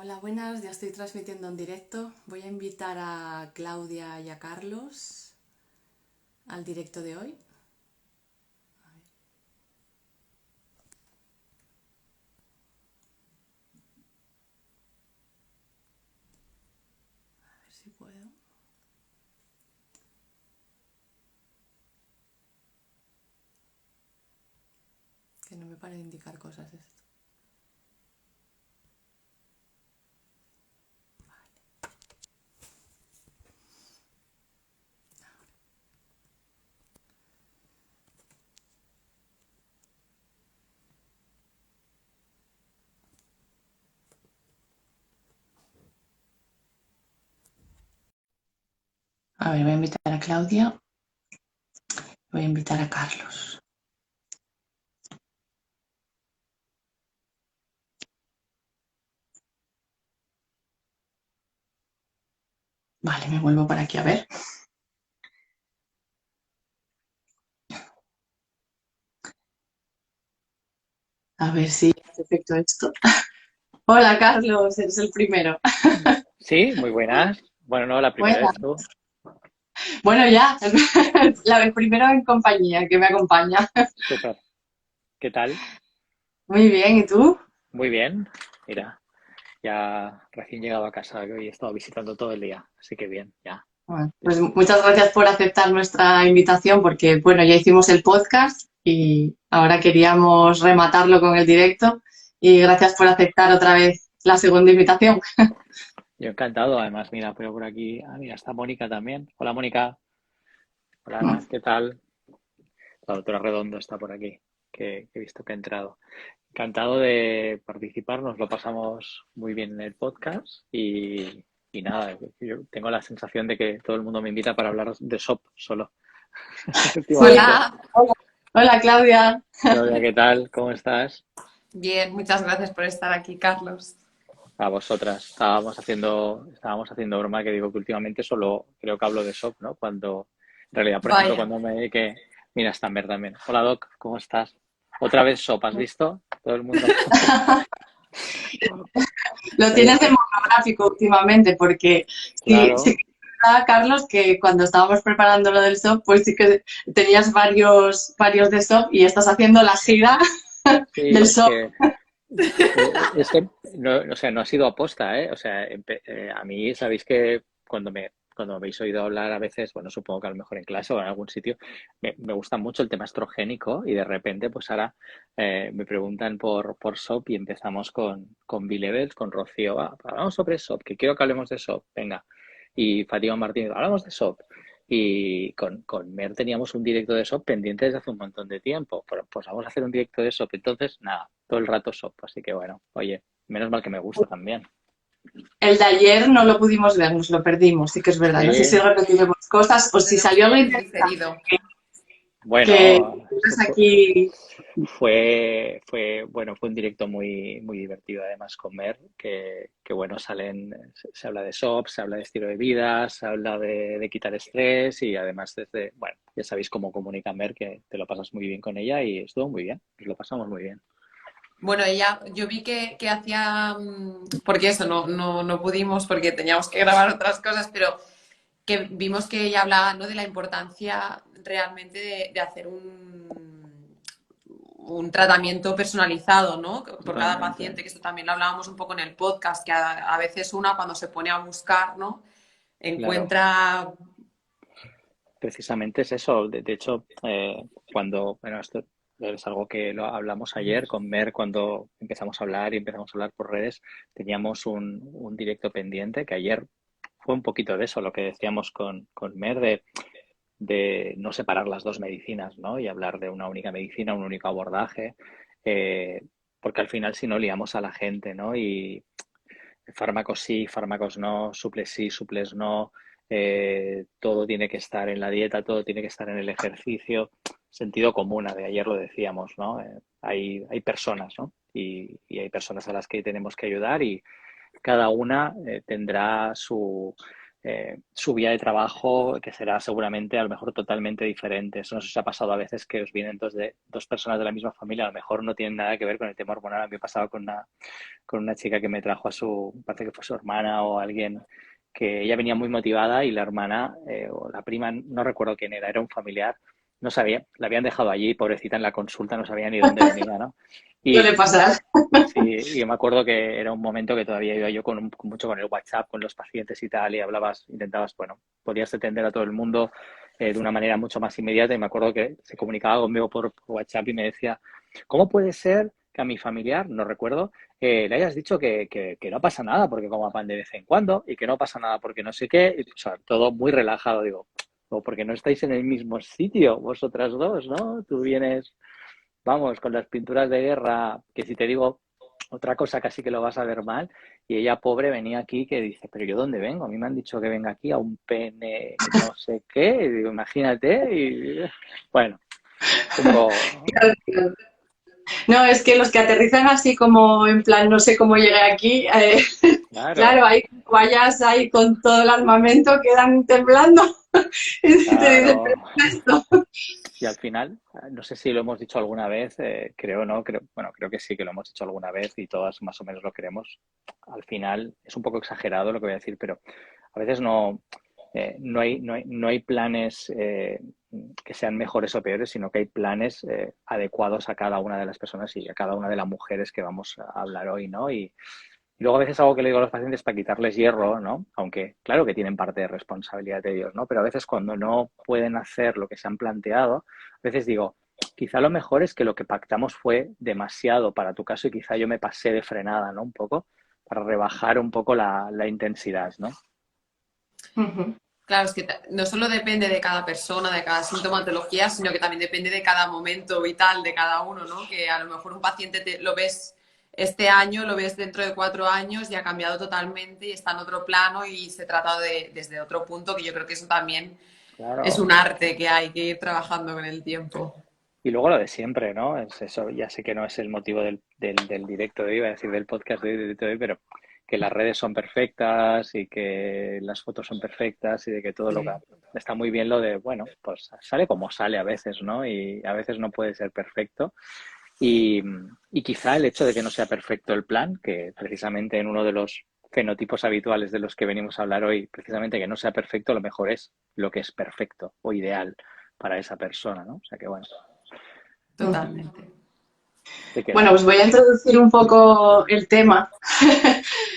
Hola, buenas, ya estoy transmitiendo en directo. Voy a invitar a Claudia y a Carlos al directo de hoy. A ver si puedo. Que no me pare de indicar cosas esto. A ver, voy a invitar a Claudia, voy a invitar a Carlos. Vale, me vuelvo para aquí a ver. A ver si hace efecto esto. Hola, Carlos, eres el primero. Sí, muy buenas. Bueno, no, la primera Bueno, es tú. bueno, ya, el primero en compañía que me acompaña. Súper. ¿Qué tal? Muy bien, ¿y tú? Muy bien. Mira, ya recién llegado a casa, que hoy he estado visitando todo el día, así que bien, ya. Bueno, pues muchas gracias por aceptar nuestra invitación porque, bueno, ya hicimos el podcast y ahora queríamos rematarlo con el directo y gracias por aceptar otra vez la segunda invitación. Yo encantado, además, mira, pero por aquí, mira, está Mónica también. Hola, Mónica. Hola, ¿qué tal? La doctora Redondo está por aquí, que he visto que ha entrado. Encantado de participar, nos lo pasamos muy bien en el podcast y nada, yo tengo la sensación de que todo el mundo me invita para hablar de SOP solo, Sí. últimamente. Hola, Hola, hola, Claudia. Claudia, ¿qué tal? ¿Cómo estás? bien, muchas gracias por estar aquí, Carlos. A vosotras. Estábamos haciendo broma que digo que últimamente solo creo que hablo de SOP, ¿no? Cuando, en realidad, por ejemplo, Vaya, cuando me que mira, Stammer también. Hola, Doc, ¿cómo estás? Otra vez SOP, ¿has visto? Todo el mundo. Lo Oye, tienes de monográfico últimamente porque sí, sí claro, que es verdad, Carlos, que cuando estábamos preparando lo del SOP, pues sí que tenías varios de SOP y estás haciendo la gira sí, del es SOP. que es que no, o sea, no ha sido aposta, ¿eh? O sea, a mí sabéis que cuando me habéis oído hablar a veces, bueno, supongo que a lo mejor en clase o en algún sitio, me gusta mucho el tema estrogénico y de repente, pues ahora me preguntan por SOP y empezamos con B-Levels, con Rocío. Hablamos sobre SOP, que quiero que hablemos de SOP, venga. Y Fátima Martínez, hablamos de SOP. Y con Mer teníamos un directo de SOP pendiente desde hace un montón de tiempo. Pues vamos a hacer un directo de SOP. Entonces, nada, todo el rato SOP. Así que bueno, oye, menos mal que me gusta también. El de ayer no lo pudimos ver, nos lo perdimos, sí que es verdad. No sé si Sí, repetiremos cosas o lo si tenemos salió que algo ver en interesante diferido. que bueno, estás aquí. fue un directo muy, muy divertido además con Mer, que bueno, se habla de SOP, se habla de estilo de vida, se habla de quitar estrés y además bueno, ya sabéis cómo comunica Mer, que te lo pasas muy bien con ella y estuvo muy bien, nos lo pasamos muy bien. Bueno, ella, yo vi que hacía, porque eso, no pudimos porque teníamos que grabar otras cosas, pero que vimos que ella hablaba, ¿no? De la importancia realmente de hacer un tratamiento personalizado, ¿no? Por cada Totalmente. paciente, que esto también lo hablábamos un poco en el podcast, que a veces una cuando se pone a buscar, ¿no? Claro, Encuentra. precisamente es eso. De hecho, bueno, esto es algo que lo hablamos ayer con Mer cuando empezamos a hablar y empezamos a hablar por redes. Teníamos un directo pendiente que ayer fue un poquito de eso, lo que decíamos con Mer, de no separar las dos medicinas, ¿no? Y hablar de una única medicina, un único abordaje, eh, porque al final si no liamos a la gente, ¿no? Y fármacos sí, fármacos no, suples sí, suples no, todo tiene que estar en la dieta, todo tiene que estar en el ejercicio, sentido común, de ayer lo decíamos, ¿no? Hay personas, ¿no? Y hay personas a las que tenemos que ayudar y cada una tendrá su vía de trabajo, que será seguramente a lo mejor totalmente diferente. Eso nos ha pasado a veces que os vienen dos personas de la misma familia, a lo mejor no tienen nada que ver con el tema hormonal. A mí me pasaba con una chica que me trajo parece que fue su hermana o alguien, que ella venía muy motivada y la hermana o la prima, no recuerdo quién era un familiar, no sabía, la habían dejado allí, pobrecita, en la consulta, no sabía ni dónde venía, ¿no? Suele pasar. Sí, y yo me acuerdo que era un momento que todavía iba yo mucho con el WhatsApp, con los pacientes y tal, y intentabas, bueno, podías atender a todo el mundo de una manera mucho más inmediata, y me acuerdo que se comunicaba conmigo por WhatsApp y me decía, ¿cómo puede ser que a mi familiar, no recuerdo, le hayas dicho que no pasa nada porque coma pan de vez en cuando y que no pasa nada porque no sé qué? Y, o sea, todo muy relajado, digo, o porque no estáis en el mismo sitio vosotras dos, ¿no? Tú vienes, vamos, con las pinturas de guerra, que si te digo otra cosa casi que lo vas a ver mal, y ella, pobre, venía aquí que dice, pero ¿yo dónde vengo? A mí me han dicho que venga aquí a un pene no sé qué, y digo, imagínate, y bueno, un poco... No, es que los que aterrizan así como en plan, no sé cómo llegué aquí, claro, Claro, hay vayas ahí con todo el armamento, quedan temblando y te dicen, claro. ¿pero qué es esto? Y al final, no sé si lo hemos dicho alguna vez, creo no, bueno, creo que sí que lo hemos dicho alguna vez y todas más o menos lo queremos. Al final es un poco exagerado lo que voy a decir, pero a veces no hay planes que sean mejores o peores, sino que hay planes adecuados a cada una de las personas y a cada una de las mujeres que vamos a hablar hoy, ¿no? Y luego a veces algo que le digo a los pacientes para quitarles hierro, ¿no? Aunque claro que tienen parte de responsabilidad de ellos, ¿no? Pero a veces cuando no pueden hacer lo que se han planteado, a veces digo, quizá lo mejor es que lo que pactamos fue demasiado para tu caso y quizá yo me pasé de frenada, ¿no? Un poco, para rebajar un poco la intensidad, ¿no? Ujú. Claro, es que no solo depende de cada persona, de cada sintomatología, sino que también depende de cada momento vital de cada uno, ¿no? Que a lo mejor un paciente lo ves este año, lo ves dentro de 4 años y ha cambiado totalmente y está en otro plano y se trata desde otro punto, que yo creo que eso también es un Claro. arte que hay que ir trabajando con el tiempo. Y luego lo de siempre, ¿no? Es eso, ya sé que no es el motivo del directo de hoy, iba a decir del podcast de hoy, pero que las redes son perfectas y que las fotos son perfectas y de que todo lo que Sí. está muy bien lo de, bueno, pues sale como sale a veces, ¿no? Y a veces no puede ser perfecto. Y, y quizá el hecho de que no sea perfecto el plan, que precisamente en uno de los fenotipos habituales de los que venimos a hablar hoy, precisamente que no sea perfecto, lo mejor es lo que es perfecto o ideal para esa persona, ¿no? O sea que bueno. Ujú. Totalmente. ¿De qué Bueno, va? pues voy a introducir un poco el tema,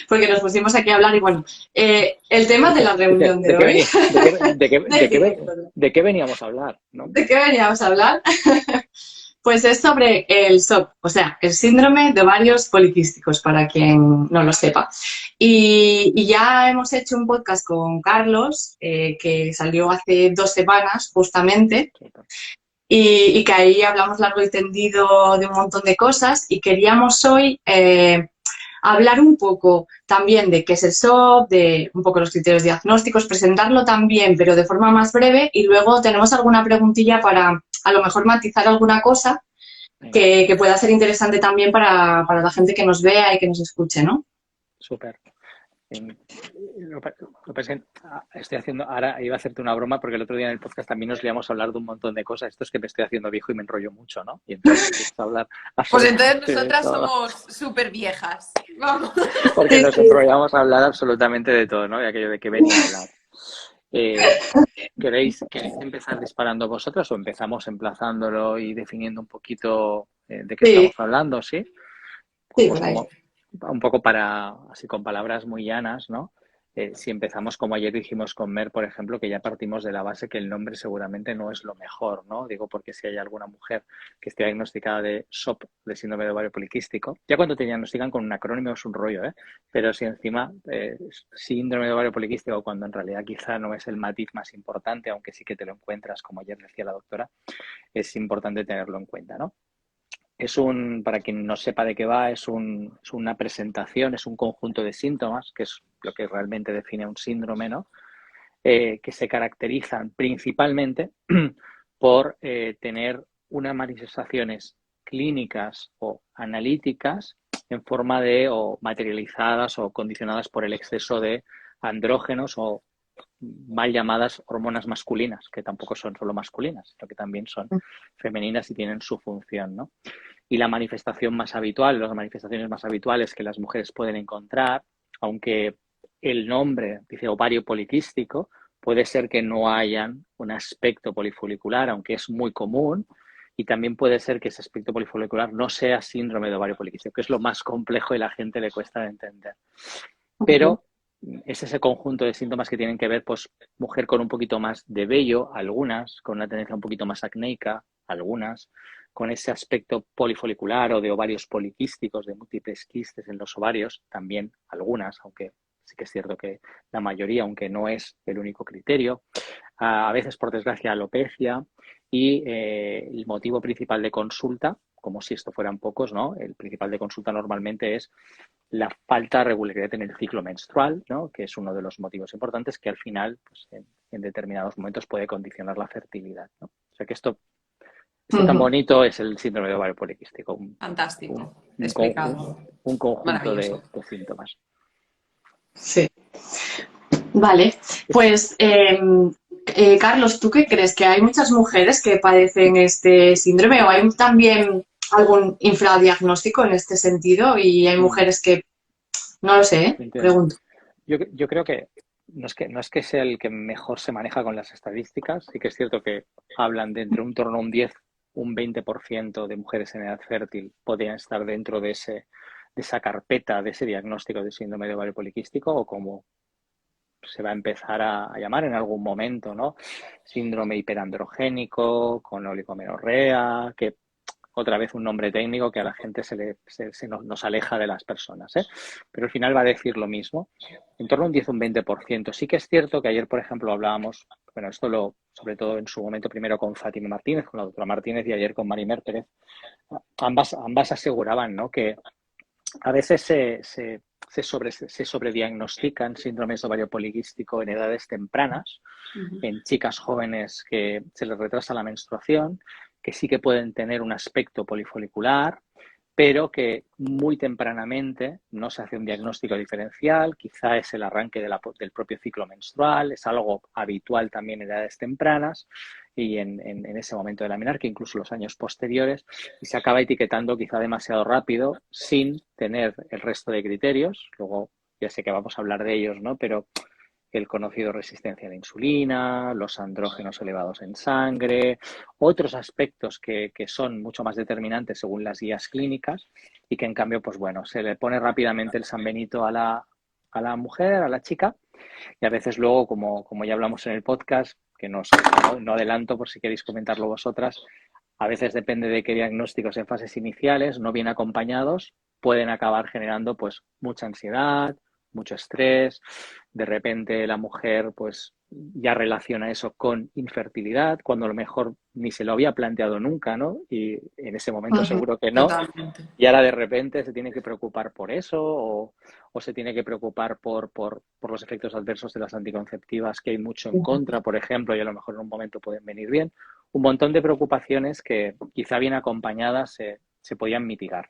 porque nos pusimos aquí a hablar y bueno, el tema de la Dice, reunión ¿de de qué hoy, venía? del directo, De qué veníamos a hablar? ¿No? ¿de qué veníamos a hablar? Pues es sobre el SOP, o sea, el síndrome de ovarios poliquísticos, para quien no lo sepa. Y ya hemos hecho un podcast con Carlos, que salió hace 2 semanas justamente, y que ahí hablamos largo y tendido de un montón de cosas y queríamos hoy hablar un poco también de qué es el SOP, de un poco los criterios diagnósticos, presentarlo también, pero de forma más breve, y luego tenemos alguna preguntilla para a lo mejor matizar alguna cosa Venga, que pueda ser interesante también para la gente que nos vea y que nos escuche, ¿no? súper. Lo que pasa es que estoy haciendo, ahora iba a hacerte una broma porque el otro día en el podcast también nos liamos a hablar de un montón de cosas. Esto es que me estoy haciendo viejo y me enrollo mucho, ¿no? Y entonces empiezo a hablar Pues entonces absolutamente de nosotras todo. somos súper viejas. Vamos. Porque Sí, nos sí. enrollamos a hablar absolutamente de todo, ¿no? Y aquello de que venía a hablar. Eh, ¿queréis empezar disparando vosotras o empezamos emplazándolo y definiendo un poquito de qué Sí, estamos hablando, ¿sí? sí, Pues por ahí. como un poco para, así con palabras muy llanas, ¿no? Si empezamos como ayer dijimos con Mer, por ejemplo, que ya partimos de la base que el nombre seguramente no es lo mejor, ¿no? Digo, porque si hay alguna mujer que esté diagnosticada de SOP, de síndrome de ovario poliquístico, ya cuando te diagnostican con un acrónimo es un rollo, ¿eh? Pero si encima síndrome de ovario poliquístico, cuando en realidad quizá no es el matiz más importante, aunque sí que te lo encuentras, como ayer decía la doctora, es importante tenerlo en cuenta, ¿no? Para quien no sepa de qué va, es una presentación, es un conjunto de síntomas, que es lo que realmente define un síndrome, ¿no? Que se caracterizan principalmente por tener unas manifestaciones clínicas o analíticas en forma de o materializadas o condicionadas por el exceso de andrógenos o mal llamadas hormonas masculinas, que tampoco son solo masculinas, sino que también son femeninas y tienen su función, ¿no? Y la manifestación más habitual, las manifestaciones más habituales que las mujeres pueden encontrar, aunque el nombre dice ovario poliquístico, puede ser que no hayan un aspecto polifolicular, aunque es muy común, y también puede ser que ese aspecto polifolicular no sea síndrome de ovario poliquístico, que es lo más complejo y la gente le cuesta de entender. Pero es ese conjunto de síntomas que tienen que ver, pues, mujer con un poquito más de vello, algunas, con una tendencia un poquito más acnéica, algunas, con ese aspecto polifolicular o de ovarios poliquísticos, de múltiples quistes en los ovarios, también algunas, aunque sí que es cierto que la mayoría, aunque no es el único criterio. A veces, por desgracia, alopecia y el motivo principal de consulta, como si esto fueran pocos, ¿no? El principal de consulta normalmente es la falta de regularidad en el ciclo menstrual, ¿no? Que es uno de los motivos importantes que al final, pues, en determinados momentos puede condicionar la fertilidad, ¿no? O sea que esto tan bonito es el síndrome de ovario poliquístico, Fantástico, explicado. un conjunto de Maravilloso. síntomas. Sí. Vale, pues Carlos, ¿tú qué crees? ¿Que hay muchas mujeres que padecen este síndrome o hay también algún infradiagnóstico en este sentido? Y hay mujeres que, no lo sé, pregunto. Yo creo que no es que sea el que mejor se maneja con las estadísticas, sí que es cierto que hablan de entre un torno a un 10, un 20% de mujeres en edad fértil podrían estar dentro de esa carpeta, de ese diagnóstico de síndrome de ovario poliquístico, o como se va a empezar a llamar en algún momento, ¿no? Síndrome hiperandrogénico, con oligomenorrea, que otra vez un nombre técnico que a la gente se nos aleja de las personas, ¿eh? Pero al final va a decir lo mismo. En torno a un 10 o un 20%. Sí que es cierto que ayer, por ejemplo, hablábamos, bueno, sobre todo en su momento primero con Fátima Martínez, con la doctora Martínez, y ayer con Marimer Pérez. Ambas aseguraban, ¿no?, que a veces se sobrediagnostican síndromes de ovario poliquístico en edades tempranas, en chicas jóvenes que se les retrasa la menstruación, que sí que pueden tener un aspecto polifolicular, pero que muy tempranamente no se hace un diagnóstico diferencial, quizá es el arranque del propio ciclo menstrual, es algo habitual también en edades tempranas y en ese momento de la menarquia, incluso los años posteriores, y se acaba etiquetando quizá demasiado rápido sin tener el resto de criterios. Luego ya sé que vamos a hablar de ellos, ¿no? Pero el conocido resistencia a la insulina, los andrógenos elevados en sangre, otros aspectos que son mucho más determinantes según las guías clínicas y que en cambio, pues bueno, se le pone rápidamente el San Benito a la mujer, a la chica, y a veces luego, como ya hablamos en el podcast, que no adelanto por si queréis comentarlo vosotras, a veces depende de qué diagnósticos en fases iniciales, no bien acompañados, pueden acabar generando pues mucha ansiedad, mucho estrés, de repente la mujer pues ya relaciona eso con infertilidad, cuando a lo mejor ni se lo había planteado nunca, ¿no? Y en ese momento seguro que no. Totalmente. Y ahora de repente se tiene que preocupar por eso o se tiene que preocupar por los efectos adversos de las anticonceptivas, que hay mucho en contra, por ejemplo, y a lo mejor en un momento pueden venir bien. Un montón de preocupaciones que quizá bien acompañadas se podían mitigar.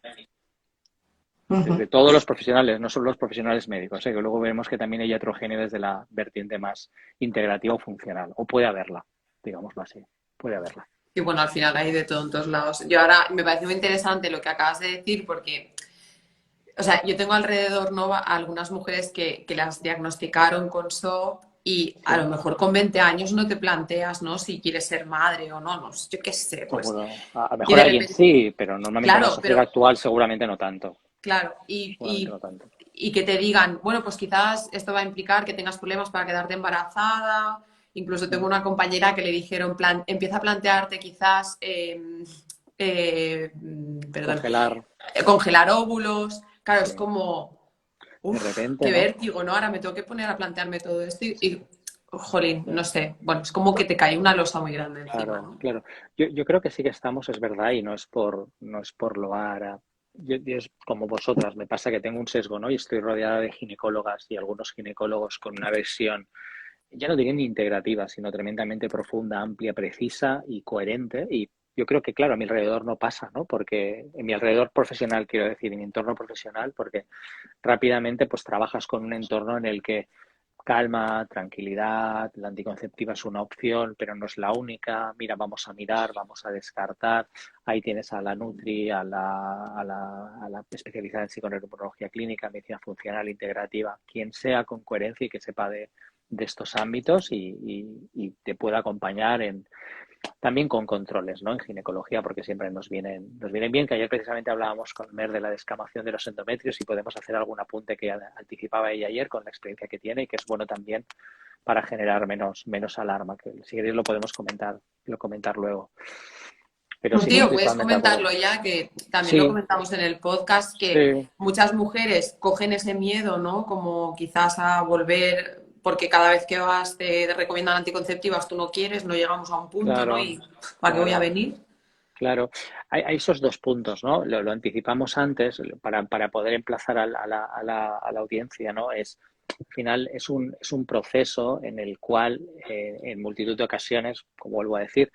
Desde todos los profesionales, no solo los profesionales médicos, que luego vemos que también hay heterogeneidad desde la vertiente más integrativa o funcional, o puede haberla, digámoslo así, puede haberla. Y bueno, al final hay de todo en todos lados. Yo ahora me parece muy interesante lo que acabas de decir porque, o sea, yo tengo alrededor, ¿no?, a algunas mujeres que las diagnosticaron con SOP y a lo mejor con 20 años no te planteas, ¿no?, si quieres ser madre o no, yo qué sé, pues. Bueno, a lo Y mejor de alguien repente, sí, pero normalmente en la claro, sociedad pero actual seguramente no tanto. claro, Seguramente no tanto. y que te digan, bueno, pues quizás esto va a implicar que tengas problemas para quedarte embarazada. Incluso tengo una compañera que le dijeron, empieza a plantearte quizás, congelar óvulos. Claro, sí. Es como, de repente, qué ¿no? vértigo, ¿no? Ahora me tengo que poner a plantearme todo esto y jolín, no sé. Bueno, es como que te cae una losa muy grande encima, Claro, ¿no? claro. Yo creo que sí que estamos, es verdad, y no es por loar. Yo es como vosotras, me pasa que tengo un sesgo, ¿no? Y estoy rodeada de ginecólogas y algunos ginecólogos con una visión, ya no diría ni integrativa, sino tremendamente profunda, amplia, precisa y coherente. Y yo creo que, claro, a mi alrededor no pasa, ¿no? Porque en mi alrededor profesional, quiero decir, en mi entorno profesional, porque rápidamente pues trabajas con un entorno en el que calma, tranquilidad, la anticonceptiva es una opción, pero no es la única. Mira, vamos a mirar, vamos a descartar. Ahí tienes a la Nutri, a la especializada en psiconeuroinmunología clínica, medicina funcional, integrativa, quien sea con coherencia y que sepa de estos ámbitos y te pueda acompañar también con controles, ¿no? En ginecología, porque siempre nos vienen bien, que ayer precisamente hablábamos con Mer de la descamación de los endometrios y podemos hacer algún apunte que anticipaba ella ayer con la experiencia que tiene y que es bueno también para generar menos alarma, que si queréis lo podemos comentar luego. Pero sí, Tío, estoy puedes totalmente de comentarlo acuerdo. ya, que también lo Sí, comentamos en el podcast, que sí, muchas mujeres cogen ese miedo, ¿no? Como quizás a volver, porque cada vez que vas te recomiendan anticonceptivas, tú no quieres, no llegamos a un punto, ¿no? claro, Y ¿para qué voy a claro. venir? Claro, hay esos dos puntos, ¿no? Lo anticipamos antes para poder emplazar a la audiencia, ¿no? Al final es un proceso en el cual, en multitud de ocasiones, como vuelvo a decir,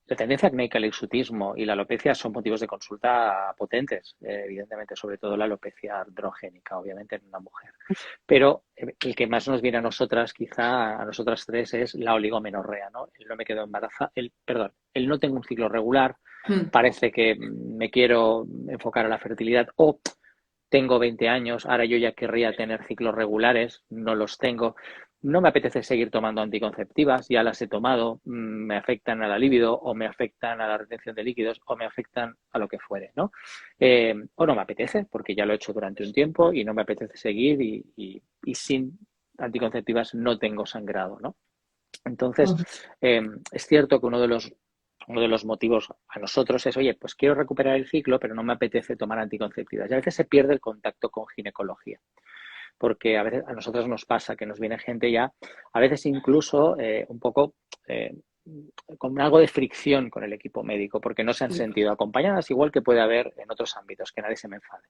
la tendencia acnéica, el hirsutismo y la alopecia son motivos de consulta potentes, evidentemente, sobre todo la alopecia androgénica, obviamente en una mujer. Pero el que más nos viene a nosotras, quizá a nosotras tres, es la oligomenorrea, ¿no? El no me quedo embarazada, perdón, el no tengo un ciclo regular, Hmm. parece que me quiero enfocar a la fertilidad o tengo 20 años, ahora yo ya querría tener ciclos regulares, no los tengo. No me apetece seguir tomando anticonceptivas, ya las he tomado, me afectan a la libido o me afectan a la retención de líquidos o me afectan a lo que fuere, ¿no? O no me apetece porque ya lo he hecho durante un tiempo y no me apetece seguir y sin anticonceptivas no tengo sangrado, ¿no? Entonces, es cierto que uno de los motivos a nosotros es, oye, pues quiero recuperar el ciclo, pero no me apetece tomar anticonceptivas. Y a veces se pierde el contacto con ginecología, porque a veces a nosotros nos pasa que nos viene gente ya, a veces incluso un poco con algo de fricción con el equipo médico, porque no se han sentido acompañadas, igual que puede haber en otros ámbitos, que nadie se me enfade.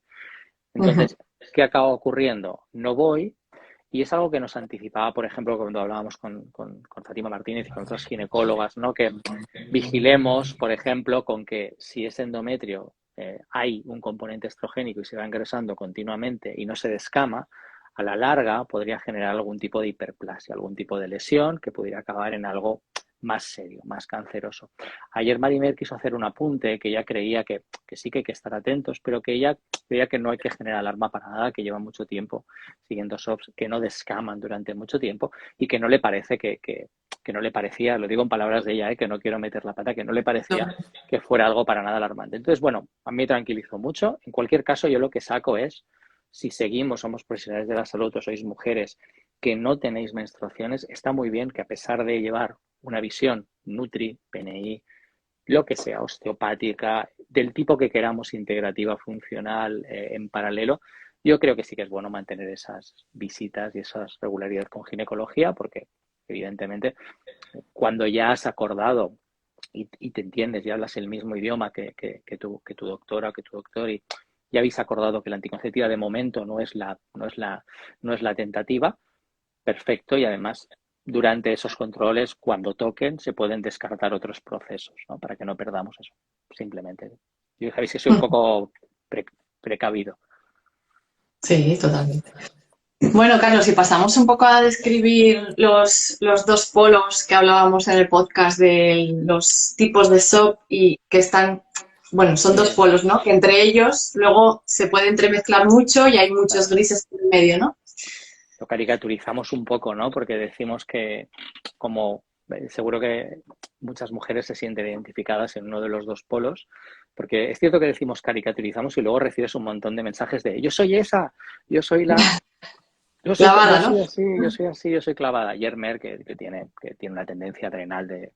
Entonces, ¿qué acaba ocurriendo? No voy. Y es algo que nos anticipaba, por ejemplo, cuando hablábamos con Fátima Martínez y con otras ginecólogas, ¿no? Que vigilemos, por ejemplo, con que si ese endometrio hay un componente estrogénico y se va ingresando continuamente y no se descama, a la larga podría generar algún tipo de hiperplasia, algún tipo de lesión que pudiera acabar en algo más serio, más canceroso. Ayer Marimer quiso hacer un apunte que ella creía que sí que hay que estar atentos, pero que ella creía que no hay que generar alarma para nada, que lleva mucho tiempo siguiendo SOPs que no descaman durante mucho tiempo y que no le parece que no le parecía, lo digo en palabras de ella, que no quiero meter la pata, que no le parecía No. que fuera algo para nada alarmante. Entonces, bueno, a mí me tranquilizó mucho. En cualquier caso, yo lo que saco es, si seguimos, somos profesionales de la salud o sois mujeres que no tenéis menstruaciones, está muy bien que a pesar de llevar una visión Nutri, PNI, lo que sea, osteopática, del tipo que queramos, integrativa, funcional, en paralelo, yo creo que sí que es bueno mantener esas visitas y esas regularidades con ginecología, porque evidentemente cuando ya has acordado y te entiendes y hablas el mismo idioma que tu doctora o que tu doctor y ya habéis acordado que la anticonceptiva de momento no es la tentativa, perfecto, y además durante esos controles, cuando toquen, se pueden descartar otros procesos, ¿no? Para que no perdamos eso, simplemente. Yo sabéis que soy un poco precavido. Sí, totalmente. Bueno, Carlos, si pasamos un poco a describir los dos polos que hablábamos en el podcast de los tipos de SOP y que están, bueno, son dos Sí, polos, ¿no? Que entre ellos luego se puede entremezclar mucho y hay muchos claro. grises en el medio, ¿no? Lo caricaturizamos un poco, ¿no? Porque decimos que, como seguro que muchas mujeres se sienten identificadas en uno de los dos polos, porque es cierto que decimos caricaturizamos y luego recibes un montón de mensajes de yo soy esa, yo soy yo Clavada, ¿no? soy así, yo soy así, yo soy clavada. Ayer Mer, que tiene una tendencia adrenal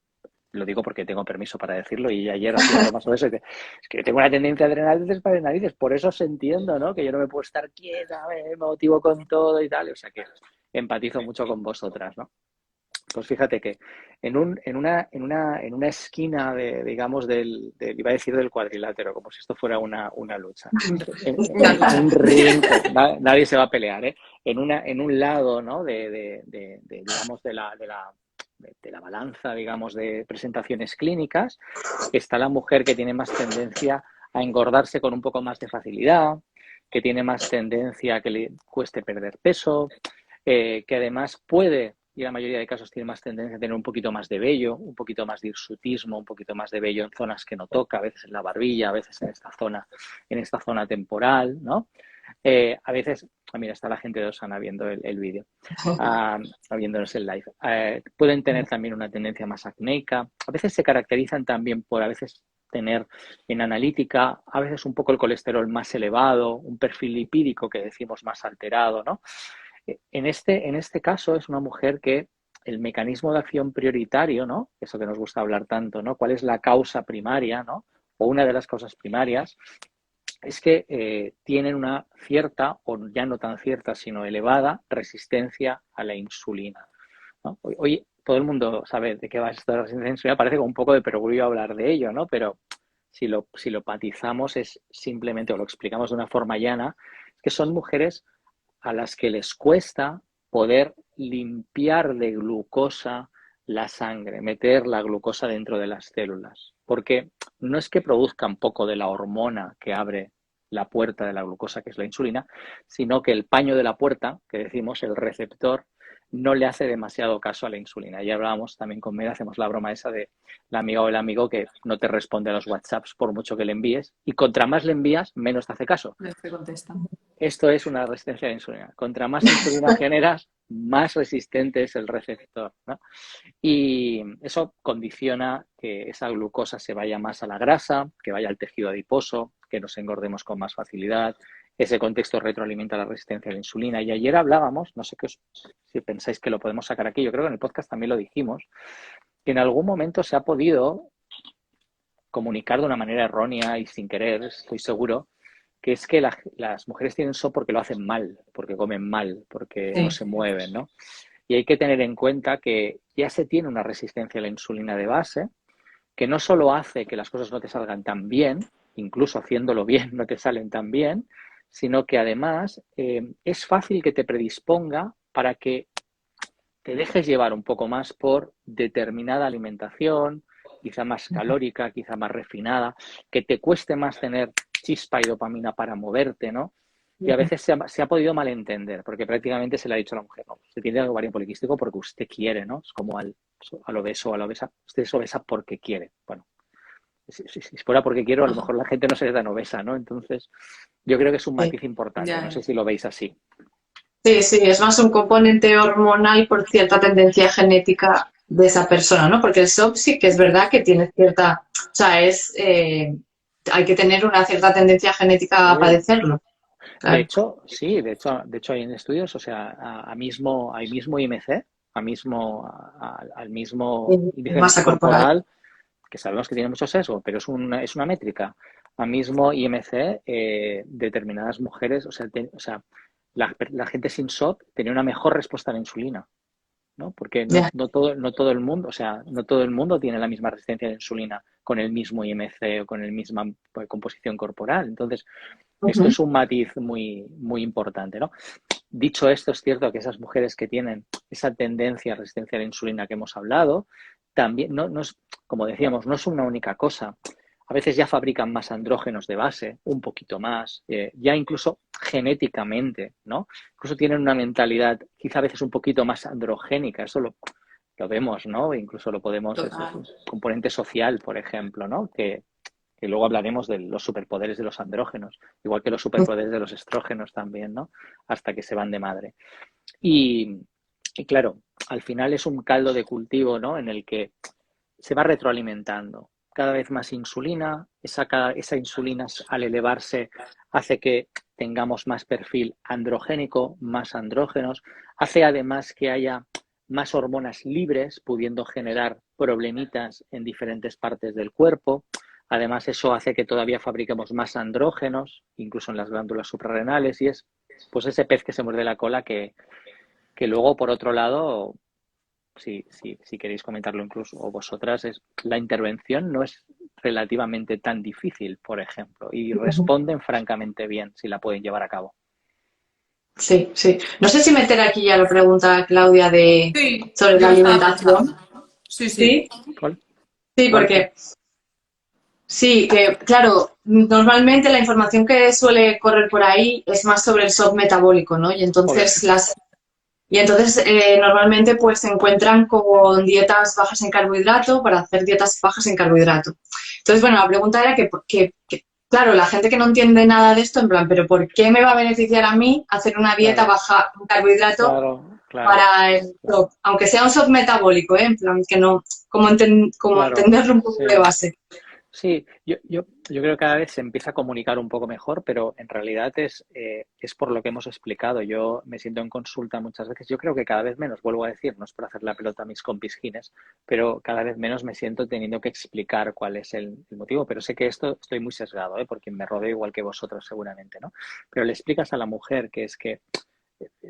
lo digo porque tengo permiso para decirlo, y ayer hacía bromas sobre eso. Y dice, es que yo tengo una tendencia adrenal de narices, por eso os entiendo, ¿no? Que yo no me puedo estar quieta, me motivo con todo y tal. O sea que empatizo mucho con vosotras, ¿no? Pues fíjate que en una esquina digamos, iba a decir del cuadrilátero, como si esto fuera una lucha. Una lucha. Un ring, nadie se va a pelear, ¿eh? En un lado, ¿no? Digamos, de la balanza, digamos, de presentaciones clínicas, está la mujer que tiene más tendencia a engordarse con un poco más de facilidad, que tiene más tendencia a que le cueste perder peso, que además puede, y en la mayoría de casos tiene más tendencia a tener un poquito más de vello, un poquito más de hirsutismo, un poquito más de vello en zonas que no toca, a veces en la barbilla, a veces en esta zona temporal, ¿no? A veces, mira, está la gente de Osana viendo el vídeo, viéndonos el live. Pueden tener también una tendencia más acnéica. A veces se caracterizan también por a veces tener en analítica, a veces un poco el colesterol más elevado, un perfil lipídico que decimos más alterado, ¿no? En este caso es una mujer que el mecanismo de acción prioritario, ¿no? Eso que nos gusta hablar tanto, ¿no? ¿Cuál es la causa primaria, ¿no? O una de las causas primarias es que tienen una cierta, o ya no tan cierta, sino elevada resistencia a la insulina, ¿no? Hoy todo el mundo sabe de qué va esto de la resistencia a la insulina, parece como un poco de perogrullo hablar de ello, ¿no? Pero si lo patizamos es simplemente, o lo explicamos de una forma llana, es que son mujeres a las que les cuesta poder limpiar de glucosa la sangre, meter la glucosa dentro de las células. Porque no es que produzcan poco de la hormona que abre la puerta de la glucosa, que es la insulina, sino que el paño de la puerta, que decimos, el receptor, no le hace demasiado caso a la insulina. Ya hablábamos también con Mera, hacemos la broma esa de la amiga o el amigo que no te responde a los WhatsApps por mucho que le envíes, y contra más le envías, menos te hace caso. No te contesta. Esto es una resistencia a la insulina. Contra más insulina generas, más resistente es el receptor, ¿no? Y eso condiciona que esa glucosa se vaya más a la grasa, que vaya al tejido adiposo, que nos engordemos con más facilidad. Ese contexto retroalimenta la resistencia a la insulina. Y ayer hablábamos, no sé si pensáis que lo podemos sacar aquí, yo creo que en el podcast también lo dijimos, que en algún momento se ha podido comunicar de una manera errónea y sin querer, estoy seguro, que es que las mujeres tienen SOP porque lo hacen mal, porque comen mal, porque no se mueven, ¿no? Y hay que tener en cuenta que ya se tiene una resistencia a la insulina de base, que no solo hace que las cosas no te salgan tan bien, incluso haciéndolo bien no te salen tan bien, sino que además es fácil que te predisponga para que te dejes llevar un poco más por determinada alimentación, quizá más calórica, quizá más refinada, que te cueste más tener chispa y dopamina para moverte, ¿no? Y a veces se ha podido malentender, porque prácticamente se le ha dicho a la mujer, no, usted tiene ovario poliquístico porque usted quiere, ¿no? Es como al obeso o a la obesa, usted es obesa porque quiere. Bueno, si fuera porque quiero, a lo mejor la gente no sería tan obesa, ¿no? Entonces, yo creo que es un matiz importante, no sé si lo veis así. Sí, sí, es más un componente hormonal por cierta tendencia genética de esa persona, ¿no? Porque el SOP sí que es verdad que tiene cierta, o sea, hay que tener una cierta tendencia genética a padecerlo. Claro. De hecho, sí, de hecho hay en estudios, o sea, al mismo IMC, al mismo índice masa corporal, que sabemos que tiene mucho sesgo, pero es una métrica. Al mismo IMC, determinadas mujeres, o sea, la gente sin SOP tenía una mejor respuesta a la insulina, ¿no? Porque no todo el mundo, o sea, no todo el mundo tiene la misma resistencia a la insulina con el mismo IMC o con la misma composición corporal. Entonces, esto es un matiz muy, muy importante, ¿no? Dicho esto, es cierto que esas mujeres que tienen esa tendencia a resistencia a la insulina que hemos hablado, también, no es, como decíamos, no es una única cosa. A veces ya fabrican más andrógenos de base, un poquito más, ya incluso genéticamente, ¿no? Incluso tienen una mentalidad quizá a veces un poquito más androgénica, eso lo vemos, ¿no? Incluso lo podemos, es un componente social, por ejemplo, ¿no? Que luego hablaremos de los superpoderes de los andrógenos, igual que los superpoderes de los estrógenos también, ¿no? Hasta que se van de madre. Y claro, al final es un caldo de cultivo, ¿no? En el que se va retroalimentando. Cada vez más insulina, esa insulina al elevarse hace que tengamos más perfil androgénico, más andrógenos, hace además que haya más hormonas libres, pudiendo generar problemitas en diferentes partes del cuerpo. Además, eso hace que todavía fabriquemos más andrógenos, incluso en las glándulas suprarrenales, y es pues ese pez que se muerde la cola que luego, por otro lado, si queréis comentarlo incluso o vosotras, la intervención no es relativamente tan difícil, por ejemplo, y responden francamente bien si la pueden llevar a cabo. Sí, sí. No sé si meter aquí ya la pregunta, Claudia, sobre la alimentación. Sí. ¿Cuál? Sí, porque sí, que claro, normalmente la información que suele correr por ahí es más sobre el SOP metabólico, ¿no? Y entonces Y entonces normalmente pues se encuentran con dietas bajas en carbohidrato para hacer dietas bajas en carbohidrato. Entonces, bueno, la pregunta era claro, la gente que no entiende nada de esto, en plan, pero ¿por qué me va a beneficiar a mí hacer una dieta Claro, baja en carbohidrato claro, claro, para el claro, shock? Aunque sea un shock metabólico, en plan, que no, como claro, entenderlo un poco de sí. base. Sí, yo creo que cada vez se empieza a comunicar un poco mejor, pero en realidad es por lo que hemos explicado. Yo me siento en consulta muchas veces. Yo creo que cada vez menos, vuelvo a decir, no es por hacer la pelota a mis compisquines, pero cada vez menos me siento teniendo que explicar cuál es el motivo. Pero sé que esto estoy muy sesgado, ¿eh? Por quien me rodeo igual que vosotros seguramente, ¿no? Pero le explicas a la mujer que es que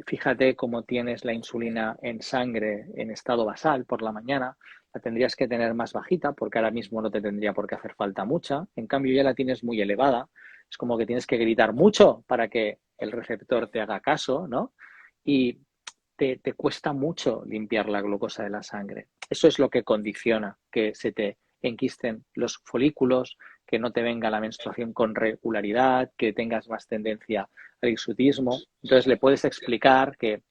fíjate cómo tienes la insulina en sangre en estado basal por la mañana, la tendrías que tener más bajita porque ahora mismo no te tendría por qué hacer falta mucha. En cambio ya la tienes muy elevada. Es como que tienes que gritar mucho para que el receptor te haga caso, ¿no? Y te cuesta mucho limpiar la glucosa de la sangre. Eso es lo que condiciona que se te enquisten los folículos, que no te venga la menstruación con regularidad, que tengas más tendencia al hirsutismo. Entonces le puedes explicar que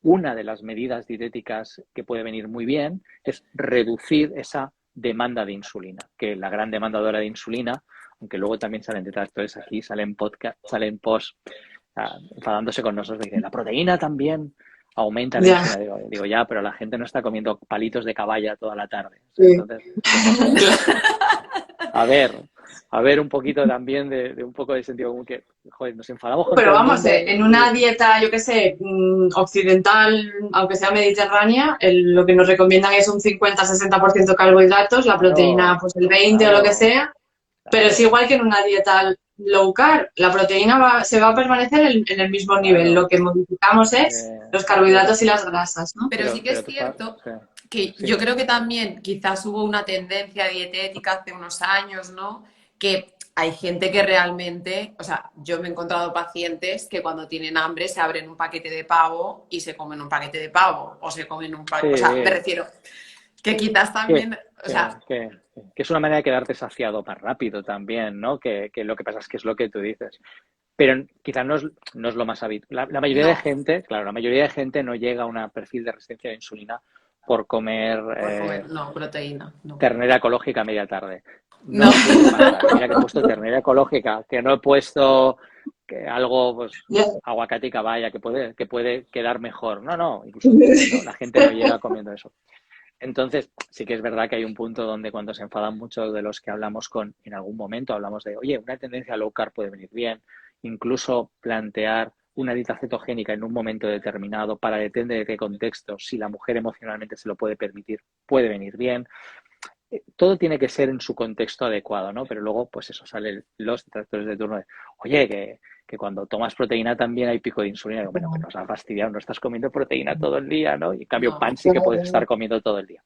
una de las medidas dietéticas que puede venir muy bien es reducir esa demanda de insulina, que la gran demandadora de insulina, aunque luego también salen detractores aquí, salen podcast, salen posts enfadándose con nosotros, dicen, la proteína también aumenta la Ya. insulina. Digo, ya, pero la gente no está comiendo palitos de caballa toda la tarde. O sea, Sí. entonces, pues no sé. A ver, a ver un poquito también de un poco de sentido común que, joder, nos enfadamos con Pero todo el vamos, mundo. en una dieta, yo qué sé, occidental, aunque sea mediterránea, lo que nos recomiendan es un 50-60% carbohidratos, la proteína Claro, pues el 20 o lo que claro, sea, pero es claro, igual que en una dieta low carb, la proteína se va a permanecer en el mismo nivel, lo claro. que modificamos es los Pero, carbohidratos y las grasas, ¿no? Pero sí que es pero tú, cierto sí, que yo sí, creo que también quizás hubo una tendencia dietética hace unos años, ¿no? Que hay gente que realmente, o sea, yo me he encontrado pacientes que cuando tienen hambre se abren un paquete de pavo y se comen un paquete de pavo o se comen un paquete, o sea, me sí, refiero que quizás que, también, o que, sea, que, que es una manera de quedarte saciado más rápido también, ¿no? Que lo que pasa es que es lo que tú dices. Pero quizás no es lo más habitual. La mayoría de no, gente, claro, la mayoría de gente no llega a un perfil de resistencia a la insulina por comer por comer, no, proteína, no. ternera ecológica a media tarde. No. No suele pasar. Y mira que he puesto ternera ecológica, que no he puesto que algo, pues, Ya. aguacate y caballa, que puede quedar mejor. No, no, incluso estupendo. La gente no llega comiendo eso. Entonces, sí que es verdad que hay un punto donde cuando se enfadan muchos de los que hablamos en algún momento hablamos de, oye, una tendencia a low carb puede venir bien, incluso plantear una dieta cetogénica en un momento determinado para depende de qué contexto, si la mujer emocionalmente se lo puede permitir, puede venir bien. Todo tiene que ser en su contexto adecuado, ¿no? Pero luego, pues eso, salen los detractores de turno de, oye, que cuando tomas proteína también hay pico de insulina. Digo, bueno, pero nos ha fastidiado, no estás comiendo proteína todo el día, ¿no? Y en cambio, pan No, sí que puedes estar comiendo todo el día.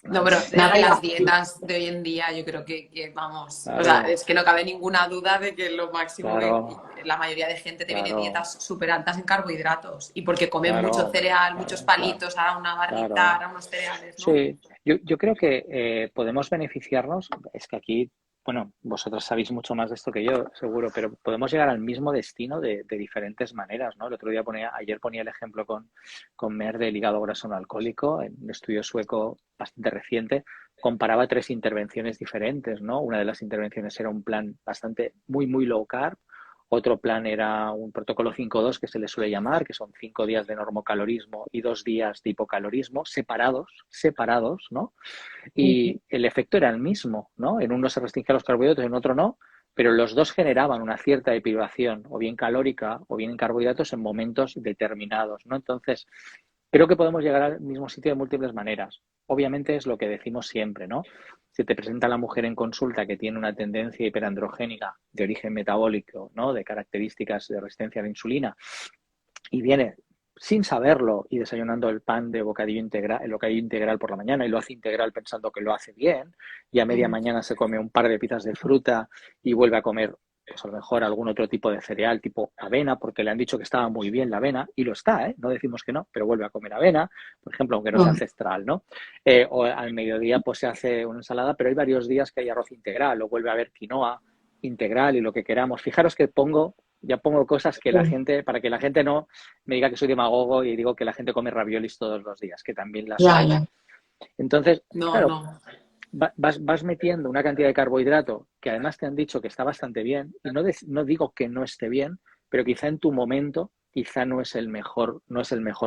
no, Vale, pero es Nada, que las dietas de hoy en día yo creo que vamos, o sea, claro, es que no cabe ninguna duda de que lo máximo que claro, la mayoría de gente te viene claro, dietas súper altas en carbohidratos y porque comen mucho claro, cereal, muchos claro, claro, palitos, ahora una barrita, claro. ahora unos cereales, ¿no? Sí, yo creo que podemos beneficiarnos, es que aquí, bueno, vosotros sabéis mucho más de esto que yo, seguro, pero podemos llegar al mismo destino de diferentes maneras, ¿no? El otro día ayer ponía el ejemplo con Mer del hígado graso no alcohólico, en un estudio sueco bastante reciente, comparaba tres intervenciones diferentes, ¿no? Una de las intervenciones era un plan bastante, muy, muy low carb. Otro plan era un protocolo 5-2 que se le suele llamar, que son 5 días de normocalorismo y 2 días de hipocalorismo, separados, ¿no? Y el efecto era el mismo, ¿no? En uno se restringían los carbohidratos, en otro no, pero los dos generaban una cierta deprivación, o bien calórica o bien en carbohidratos, en momentos determinados, ¿no? Entonces, creo que podemos llegar al mismo sitio de múltiples maneras. Obviamente es lo que decimos siempre, ¿no? Si te presenta la mujer en consulta que tiene una tendencia hiperandrogénica de origen metabólico, ¿no? De características de resistencia a la insulina, y viene sin saberlo y desayunando el pan de bocadillo integral, el bocadillo integral por la mañana y lo hace integral pensando que lo hace bien, y a media mañana se come un par de piezas de fruta y vuelve a comer pues a lo mejor algún otro tipo de cereal tipo avena, porque le han dicho que estaba muy bien la avena, y lo está, ¿eh? No decimos que no, pero vuelve a comer avena, por ejemplo, aunque no sea ancestral, ¿no? O al mediodía pues se hace una ensalada, pero hay varios días que hay arroz integral, o vuelve a haber quinoa integral y lo que queramos. Fijaros que pongo Ya pongo cosas que la gente, para que la gente no me diga que soy demagogo y digo que la gente come raviolis todos los días, que también las Ya, hay. ya. Entonces, No, claro, no. vas metiendo una cantidad de carbohidrato que además te han dicho que está bastante bien, y no digo que no esté bien, pero quizá en tu momento, quizá no es el mejor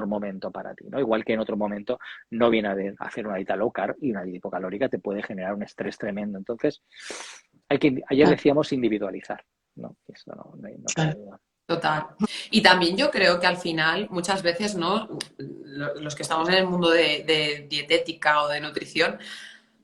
momento para ti, ¿no? Igual que en otro momento no viene a hacer una dieta low carb, y una dieta hipocalórica te puede generar un estrés tremendo. Entonces, ayer Claro, decíamos individualizar, ¿no? Eso no cabe claro. duda. Total. Y también yo creo que al final, muchas veces, ¿no? Los que estamos en el mundo de dietética o de nutrición,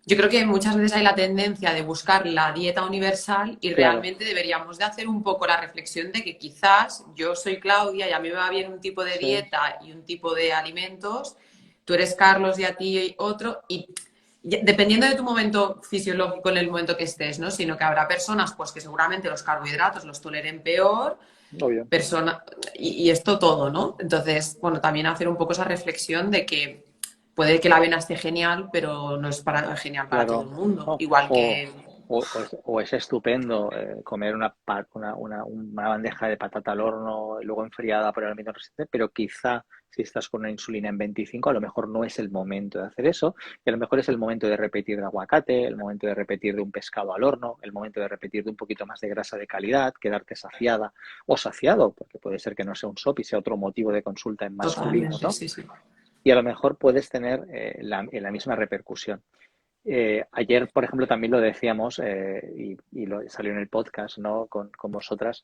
yo creo que muchas veces hay la tendencia de buscar la dieta universal y Claro, realmente deberíamos de hacer un poco la reflexión de que quizás yo soy Claudia y a mí me va bien un tipo de sí, dieta y un tipo de alimentos, tú eres Carlos y a ti otro, y dependiendo de tu momento fisiológico en el momento que estés, ¿no? Sino que habrá personas pues que seguramente los carbohidratos los toleren peor, obvio. persona y esto todo, ¿no? Entonces, bueno, también hacer un poco esa reflexión de que puede que la avena esté genial, pero no es genial para todo el Claro. mundo. No, Igual que, o es estupendo comer una bandeja de patata al horno y luego enfriada por el amino resistente, pero quizá si estás con una insulina en 25, a lo mejor no es el momento de hacer eso, y a lo mejor es el momento de repetir de aguacate, el momento de repetir de un pescado al horno, el momento de repetir de un poquito más de grasa de calidad, quedarte saciada o saciado, porque puede ser que no sea un SOP y sea otro motivo de consulta en masculinos, totalmente, ¿no? sí, sí. Y a lo mejor puedes tener la misma repercusión. Ayer, por ejemplo, también lo decíamos y lo salió en el podcast, ¿no? Con vosotras,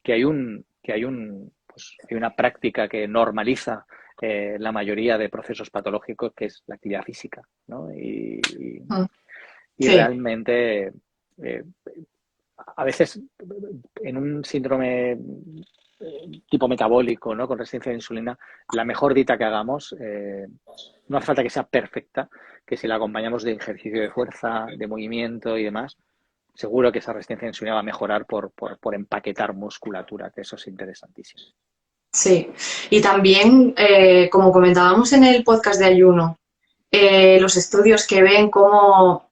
que hay una práctica que normaliza la mayoría de procesos patológicos, que es la actividad física, ¿no? Mm. Y Sí, realmente eh, a veces en un síndrome tipo metabólico, ¿no? Con resistencia a la insulina, la mejor dieta que hagamos, no hace falta que sea perfecta, que si la acompañamos de ejercicio de fuerza, de movimiento y demás, seguro que esa resistencia a la insulina va a mejorar por empaquetar musculatura, que eso es interesantísimo. sí. Y también, como comentábamos en el podcast de ayuno, los estudios que ven cómo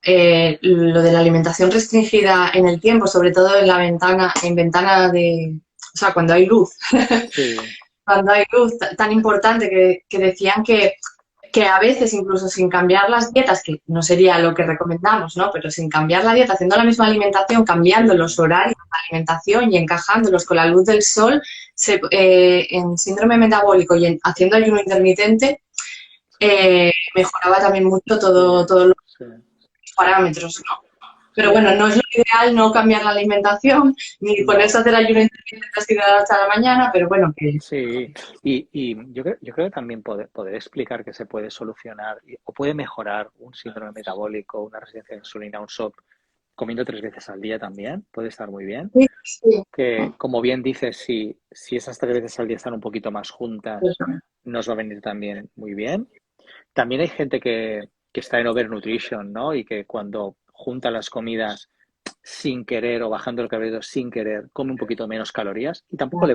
lo de la alimentación restringida en el tiempo, sobre todo en ventana de, o sea, cuando hay luz, Sí, cuando hay luz tan importante que decían que a veces incluso sin cambiar las dietas, que no sería lo que recomendamos, ¿no? Pero sin cambiar la dieta, haciendo la misma alimentación, cambiando los sí, horarios de alimentación y encajándolos con la luz del sol, en síndrome metabólico y haciendo ayuno intermitente, mejoraba también mucho sí, todos los sí, parámetros, ¿no? Pero sí, bueno, sí. no es lo ideal no cambiar la alimentación ni ponerse a No, hacer ayuno intermitente así de la noche a la mañana, pero bueno, que sí, y yo creo que también poder explicar que se puede solucionar o puede mejorar un síndrome metabólico, una resistencia a la insulina, un SOP, comiendo 3 veces al día también, puede estar muy bien. sí, sí, Que, como bien dices, si esas 3 veces al día están un poquito más juntas, nos va a venir también muy bien. También hay gente que está en overnutrition, ¿no? Y que cuando junta las comidas sin querer o bajando el carbohidrato sin querer, come un poquito menos calorías y tampoco le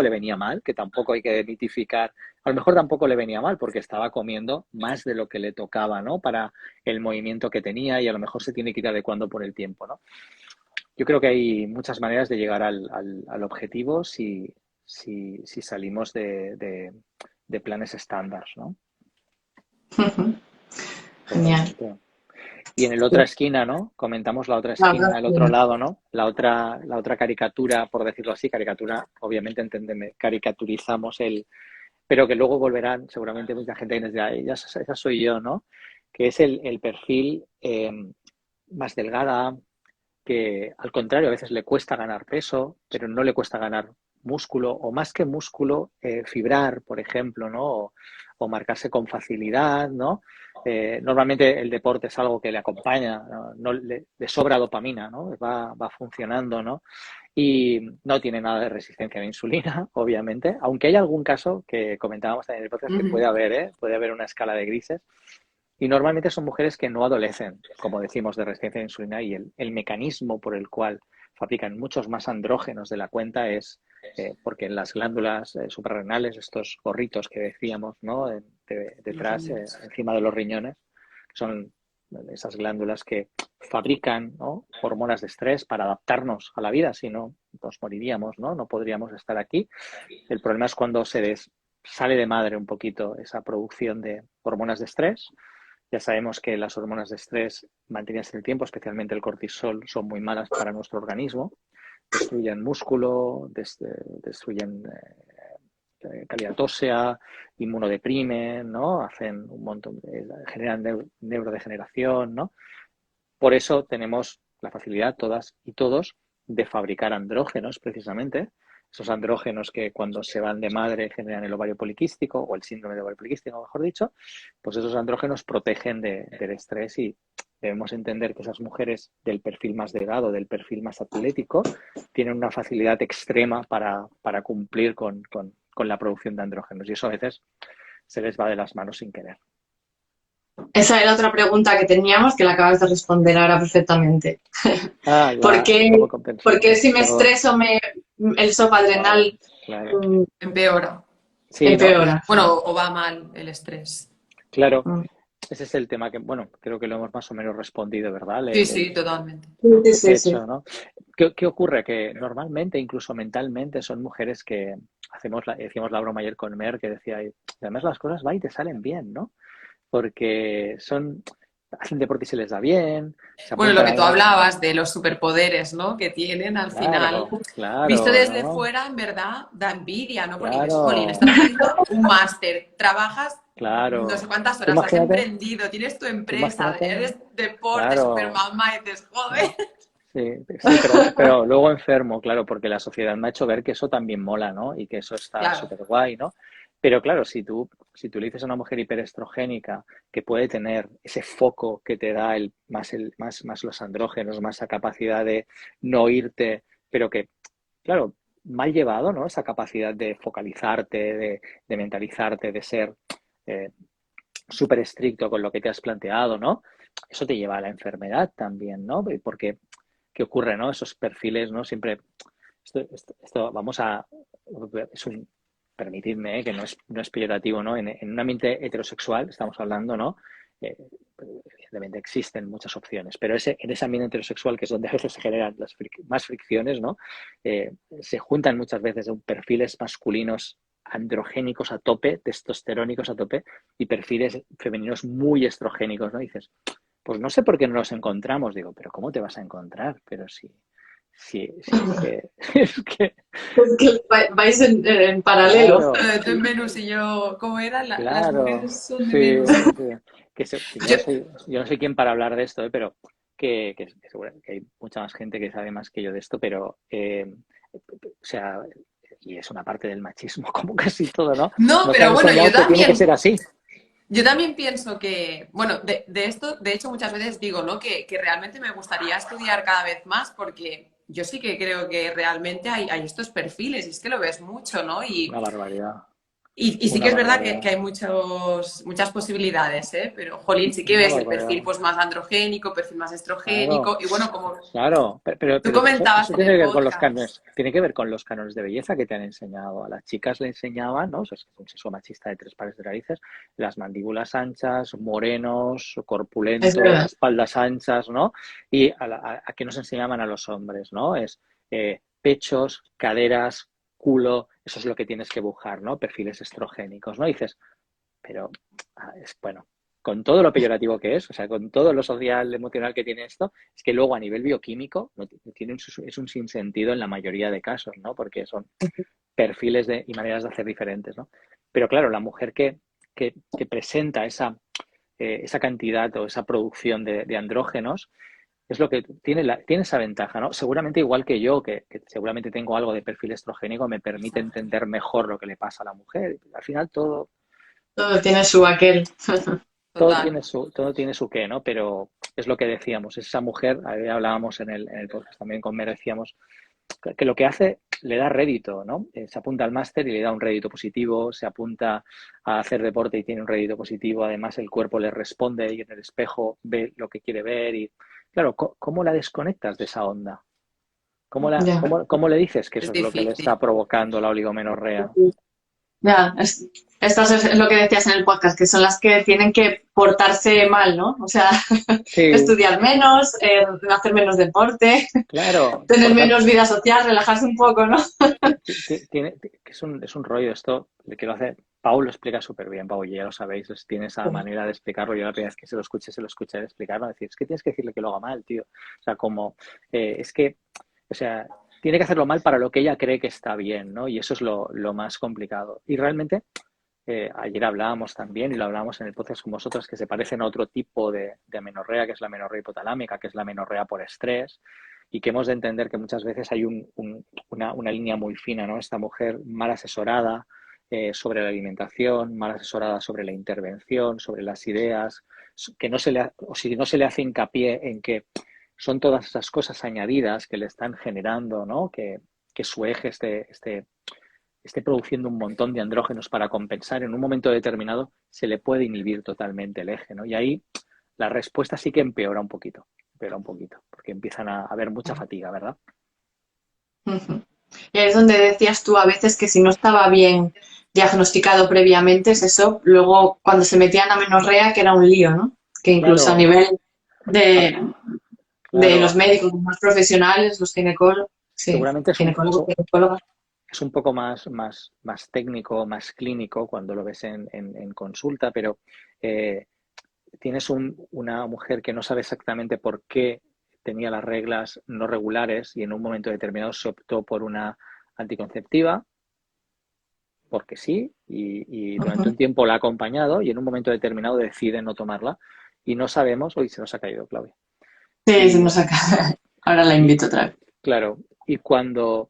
venía mal, que tampoco hay que mitificar. A lo mejor tampoco le venía mal porque estaba comiendo más de lo que le tocaba, ¿no? Para el movimiento que tenía, y a lo mejor se tiene que ir adecuando por el tiempo, ¿no? Yo creo que hay muchas maneras de llegar al objetivo si salimos de planes estándar, ¿no? genial. Totalmente. Y en el otra esquina, ¿no? Comentamos la otra La verdad esquina, el otro que lado, ¿no? La otra caricatura, por decirlo así, caricatura, obviamente, enténdeme, caricaturizamos pero que luego volverán seguramente mucha gente que nos dirá, esa soy yo, ¿no? Que es el perfil más delgada, que al contrario a veces le cuesta ganar peso, pero no le cuesta ganar músculo, o más que músculo, fibrar, por ejemplo, ¿no? O marcarse con facilidad, ¿no? Normalmente el deporte es algo que le acompaña, ¿no? Le sobra dopamina, ¿no? Va funcionando, ¿no? Y no tiene nada de resistencia a la insulina, obviamente, aunque hay algún caso que comentábamos también en el podcast que Ujú. puede haber, ¿eh? Puede haber una escala de grises, y normalmente son mujeres que no adolecen, como decimos, de resistencia a la insulina, y el mecanismo por el cual fabrican muchos más andrógenos de la cuenta es porque en las glándulas suprarrenales, estos gorritos que decíamos, ¿no? Los Detrás, riñones. encima de los riñones, son esas glándulas que fabrican, ¿no?, hormonas de estrés para adaptarnos a la vida, si no nos moriríamos, ¿no? No podríamos estar aquí. El problema es cuando sale de madre un poquito esa producción de hormonas de estrés. Ya sabemos que las hormonas de estrés mantenidas en el tiempo, especialmente el cortisol, son muy malas para nuestro organismo. Destruyen músculo, destruyen calidad ósea, inmunodeprimen, ¿no? Hacen un montón, generan neurodegeneración, ¿no? Por eso tenemos la facilidad, todas y todos, de fabricar andrógenos, precisamente. Esos andrógenos que cuando se van de madre generan el ovario poliquístico, o el síndrome de ovario poliquístico, mejor dicho, pues esos andrógenos protegen del estrés, y debemos entender que esas mujeres del perfil más delgado, del perfil más atlético, tienen una facilidad extrema para cumplir con la producción de andrógenos, y eso a veces se les va de las manos sin querer. Esa era otra pregunta que teníamos, que la acabas de responder ahora perfectamente. Ya, ¿Por qué si me Perdón. estreso el SOP adrenal Claro. Empeora? Sí, empeora. ¿no? Bueno, o va mal el estrés. Claro, ese es el tema que, bueno, creo que lo hemos más o menos respondido, ¿verdad? Sí, totalmente. Sí. ¿No? ¿Qué ocurre? Que normalmente, incluso mentalmente, son mujeres que decíamos la broma ayer con Mer, que decía, y además las cosas van y te salen bien, ¿no? Porque hacen deporte y se les da bien, se Bueno, lo apuntan que tú a... hablabas de los superpoderes, ¿no? Que tienen al final. Visto Claro, desde ¿no? fuera, en verdad, da envidia, ¿no? Porque dices, jolín, Claro, estás haciendo un máster, trabajas no sé claro. cuántas Tú horas, has imagínate, emprendido, tienes tu tú empresa, imagínate, eres deporte, super claro. mamá, y dices, joder. Sí, pero luego enfermo, claro, porque la sociedad me ha hecho ver que eso también mola, ¿no? Y que eso está Claro, súper guay, ¿no? Pero claro, si tú le dices a una mujer hiperestrogénica que puede tener ese foco que te da más los andrógenos, más esa capacidad de no irte, pero que, claro, mal llevado, ¿no? Esa capacidad de focalizarte, de mentalizarte, de ser eh, súper estricto con lo que te has planteado, ¿no? Eso te lleva a la enfermedad también, ¿no? Porque ¿qué ocurre, no? Esos perfiles, ¿no? Siempre, esto vamos a, permitidme, que no es peyorativo, ¿no? En un ambiente heterosexual, estamos hablando, ¿no? Evidentemente existen muchas opciones, pero en ese ambiente heterosexual, que es donde a veces se generan más fricciones, ¿no? Se juntan muchas veces perfiles masculinos androgénicos a tope, testosterónicos a tope, y perfiles femeninos muy estrogénicos, ¿no? Y dices, pues no sé por qué no los encontramos. Digo, pero ¿cómo te vas a encontrar? Pero sí, es que, Es que vais en paralelo. claro, tú en Venus y yo, ¿cómo era? Las claro, mujeres son de sí, Venus. yo Yo, no soy quien para hablar de esto, pero que seguro que hay mucha más gente que sabe más que yo de esto, pero, o sea, y es una parte del machismo, como casi todo, ¿no? no, Nos han pero bueno, enseñado que tiene que ser así. yo también pienso que, bueno, de esto, de hecho, muchas veces digo, ¿no? Que realmente me gustaría estudiar cada vez más porque yo sí que creo que realmente hay estos perfiles y es que lo ves mucho, ¿no? Una barbaridad, Y sí que una es verdad que barbaridad, hay muchas posibilidades, ¿eh? Pero, jolín, sí que una ves el perfil barbaridad. pues, más androgénico, perfil más Claro, estrogénico. Y bueno, como claro, tú pero comentabas eso en tiene el que ver con los podcast. cánones, tiene que ver con los cánones de belleza que te han enseñado. A las chicas le enseñaban, ¿no? O sea, es un sexo machista de tres pares de narices, las mandíbulas anchas, morenos, Es corpulentos, verdad. espaldas anchas, ¿no? Y a qué nos enseñaban a los hombres, ¿no? Es pechos, caderas, culo, eso es lo que tienes que buscar, ¿no? Perfiles estrogénicos, ¿no? Y dices, pero es bueno, con todo lo peyorativo que es, o sea, con todo lo social, emocional que tiene esto, es que luego a nivel bioquímico es un sinsentido en la mayoría de casos, ¿no? Porque son perfiles y maneras de hacer diferentes, ¿no? Pero claro, la mujer que presenta esa cantidad o esa producción de andrógenos es lo que tiene esa ventaja, ¿no? Seguramente igual que yo, que seguramente tengo algo de perfil estrogénico, me permite entender mejor lo que le pasa a la mujer. Al final Todo tiene su aquel. Total. todo tiene su qué, ¿no? Pero es lo que decíamos, esa mujer, ahí hablábamos en el podcast también con Mer, decíamos que lo que hace le da rédito, ¿no? Se apunta al máster y le da un rédito positivo, se apunta a hacer deporte y tiene un rédito positivo, además el cuerpo le responde y en el espejo ve lo que quiere ver y, claro, ¿cómo la desconectas de esa onda? Ya. ¿Cómo le dices que Es eso es lo que le difícil. está provocando la oligomenorrea? Ya, Esto es lo que decías en el podcast, que son las que tienen que portarse mal, ¿no? O sea, Sí, estudiar menos, hacer menos deporte, claro, tener portar, menos vida social, relajarse un poco, ¿no? tiene, que es un rollo esto, le quiero hacer, Pau lo explica súper bien, Pau, y ya lo sabéis, tiene esa manera de explicarlo, yo la primera vez que se lo escuché de explicarlo, decir, es que tienes que decirle que lo haga mal, tío, o sea, como, es que, o sea, tiene que hacerlo mal para lo que ella cree que está bien, ¿no? Y eso es lo más complicado. Y realmente, ayer hablábamos también, y lo hablábamos en el podcast con vosotras, que se parecen a otro tipo de amenorrea, que es la amenorrea hipotalámica, que es la amenorrea por estrés, y que hemos de entender que muchas veces hay una línea muy fina, ¿no? Esta mujer mal asesorada sobre la alimentación, mal asesorada sobre la intervención, sobre las ideas, que no se le, o si no se le hace hincapié en que son todas esas cosas añadidas que le están generando, ¿no? Que su eje esté produciendo un montón de andrógenos para compensar, en un momento determinado se le puede inhibir totalmente el eje, ¿no? Y ahí la respuesta sí que empeora un poquito, porque empiezan a haber mucha fatiga, ¿verdad? Ujú. Y ahí es donde decías tú a veces que si no estaba bien diagnosticado previamente, es eso, luego cuando se metían a menorrea, que era un lío, ¿no? Que incluso a Claro, nivel a- de los claro, médicos más profesionales, los ginecólogos, sí, seguramente ginecólogos, ginecólogas. es un poco más técnico, más clínico cuando lo ves en consulta, pero eh, tienes una mujer que no sabe exactamente por qué tenía las reglas no regulares y en un momento determinado se optó por una anticonceptiva, porque sí, y durante Ujú. un tiempo la ha acompañado y en un momento determinado decide no tomarla y no sabemos, hoy se nos ha caído Claudia. Sí, se Y, nos acaba. Ahora la y invito otra vez. claro, y cuando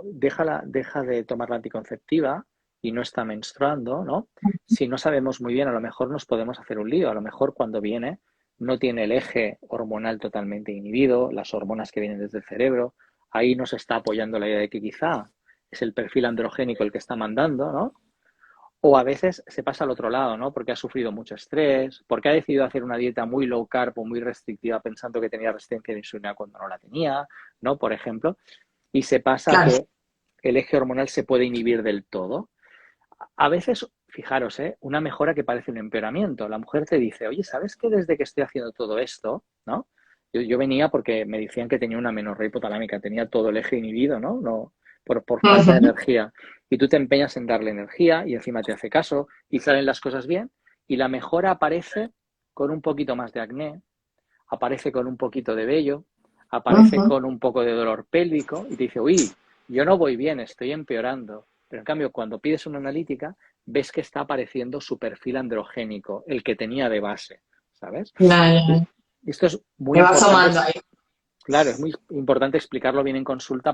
deja de tomar la anticonceptiva y no está menstruando, ¿no? Si no sabemos muy bien, a lo mejor nos podemos hacer un lío. A lo mejor cuando viene no tiene el eje hormonal totalmente inhibido, las hormonas que vienen desde el cerebro. Ahí nos está apoyando la idea de que quizá es el perfil androgénico el que está mandando, ¿no? O a veces se pasa al otro lado, ¿no? Porque ha sufrido mucho estrés, porque ha decidido hacer una dieta muy low carb o muy restrictiva pensando que tenía resistencia de insulina cuando no la tenía, ¿no? Por ejemplo, y se pasa a Claro. que el eje hormonal se puede inhibir del todo. A veces, fijaros, una mejora que parece un empeoramiento. La mujer te dice, oye, ¿sabes que desde que estoy haciendo todo esto, ¿no? Yo venía porque me decían que tenía una menorrea hipotalámica, tenía todo el eje inhibido, ¿no? No por falta de Ujú. energía. Y tú te empeñas en darle energía y encima te hace caso y salen las cosas bien y la mejora aparece con un poquito más de acné, aparece con un poquito de vello, aparece Ujú. con un poco de dolor pélvico y te dice, uy, yo no voy bien, estoy empeorando. Pero en cambio, cuando pides una analítica, ves que está apareciendo su perfil androgénico, el que tenía de base, ¿sabes? Ya, ya, Y ya. esto es muy Me va importante, asomando ahí. claro, es muy importante explicarlo bien en consulta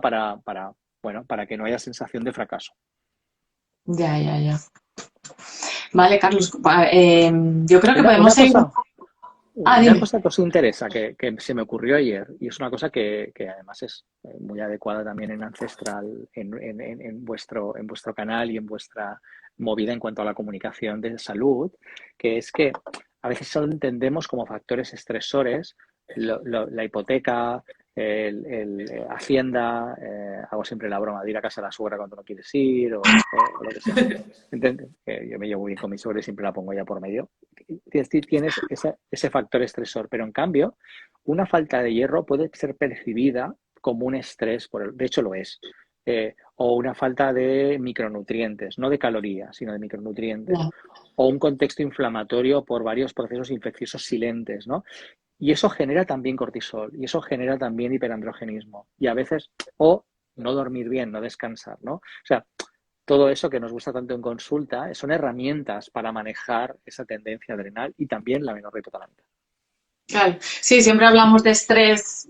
bueno, para que no haya sensación de fracaso. Ya, ya, ya. Vale, Carlos, yo creo que Una podemos seguir. cosa, Ah, una dime. cosa que os interesa, que se me ocurrió ayer, y es una cosa que además es muy adecuada también en Ancestral, en vuestro canal y en vuestra movida en cuanto a la comunicación de salud, que es que a veces solo entendemos como factores estresores la hipoteca, Hacienda, hago siempre la broma de ir a casa de la suegra cuando no quieres ir o lo que sea. ¿Entiendes? Yo me llevo muy bien con mi suegra y siempre la pongo ya por medio. Tienes ese factor estresor, pero en cambio, una falta de hierro puede ser percibida como un estrés, de hecho lo es, o una falta de micronutrientes, no de calorías, sino de micronutrientes, Ya. o un contexto inflamatorio por varios procesos infecciosos silentes, ¿no? Y eso genera también cortisol, y eso genera también hiperandrogenismo, y a veces, o no dormir bien, no descansar, ¿no? O sea, todo eso que nos gusta tanto en consulta son herramientas para manejar esa tendencia adrenal y también la menorrea hipotalámica. Claro. Sí, siempre hablamos de estrés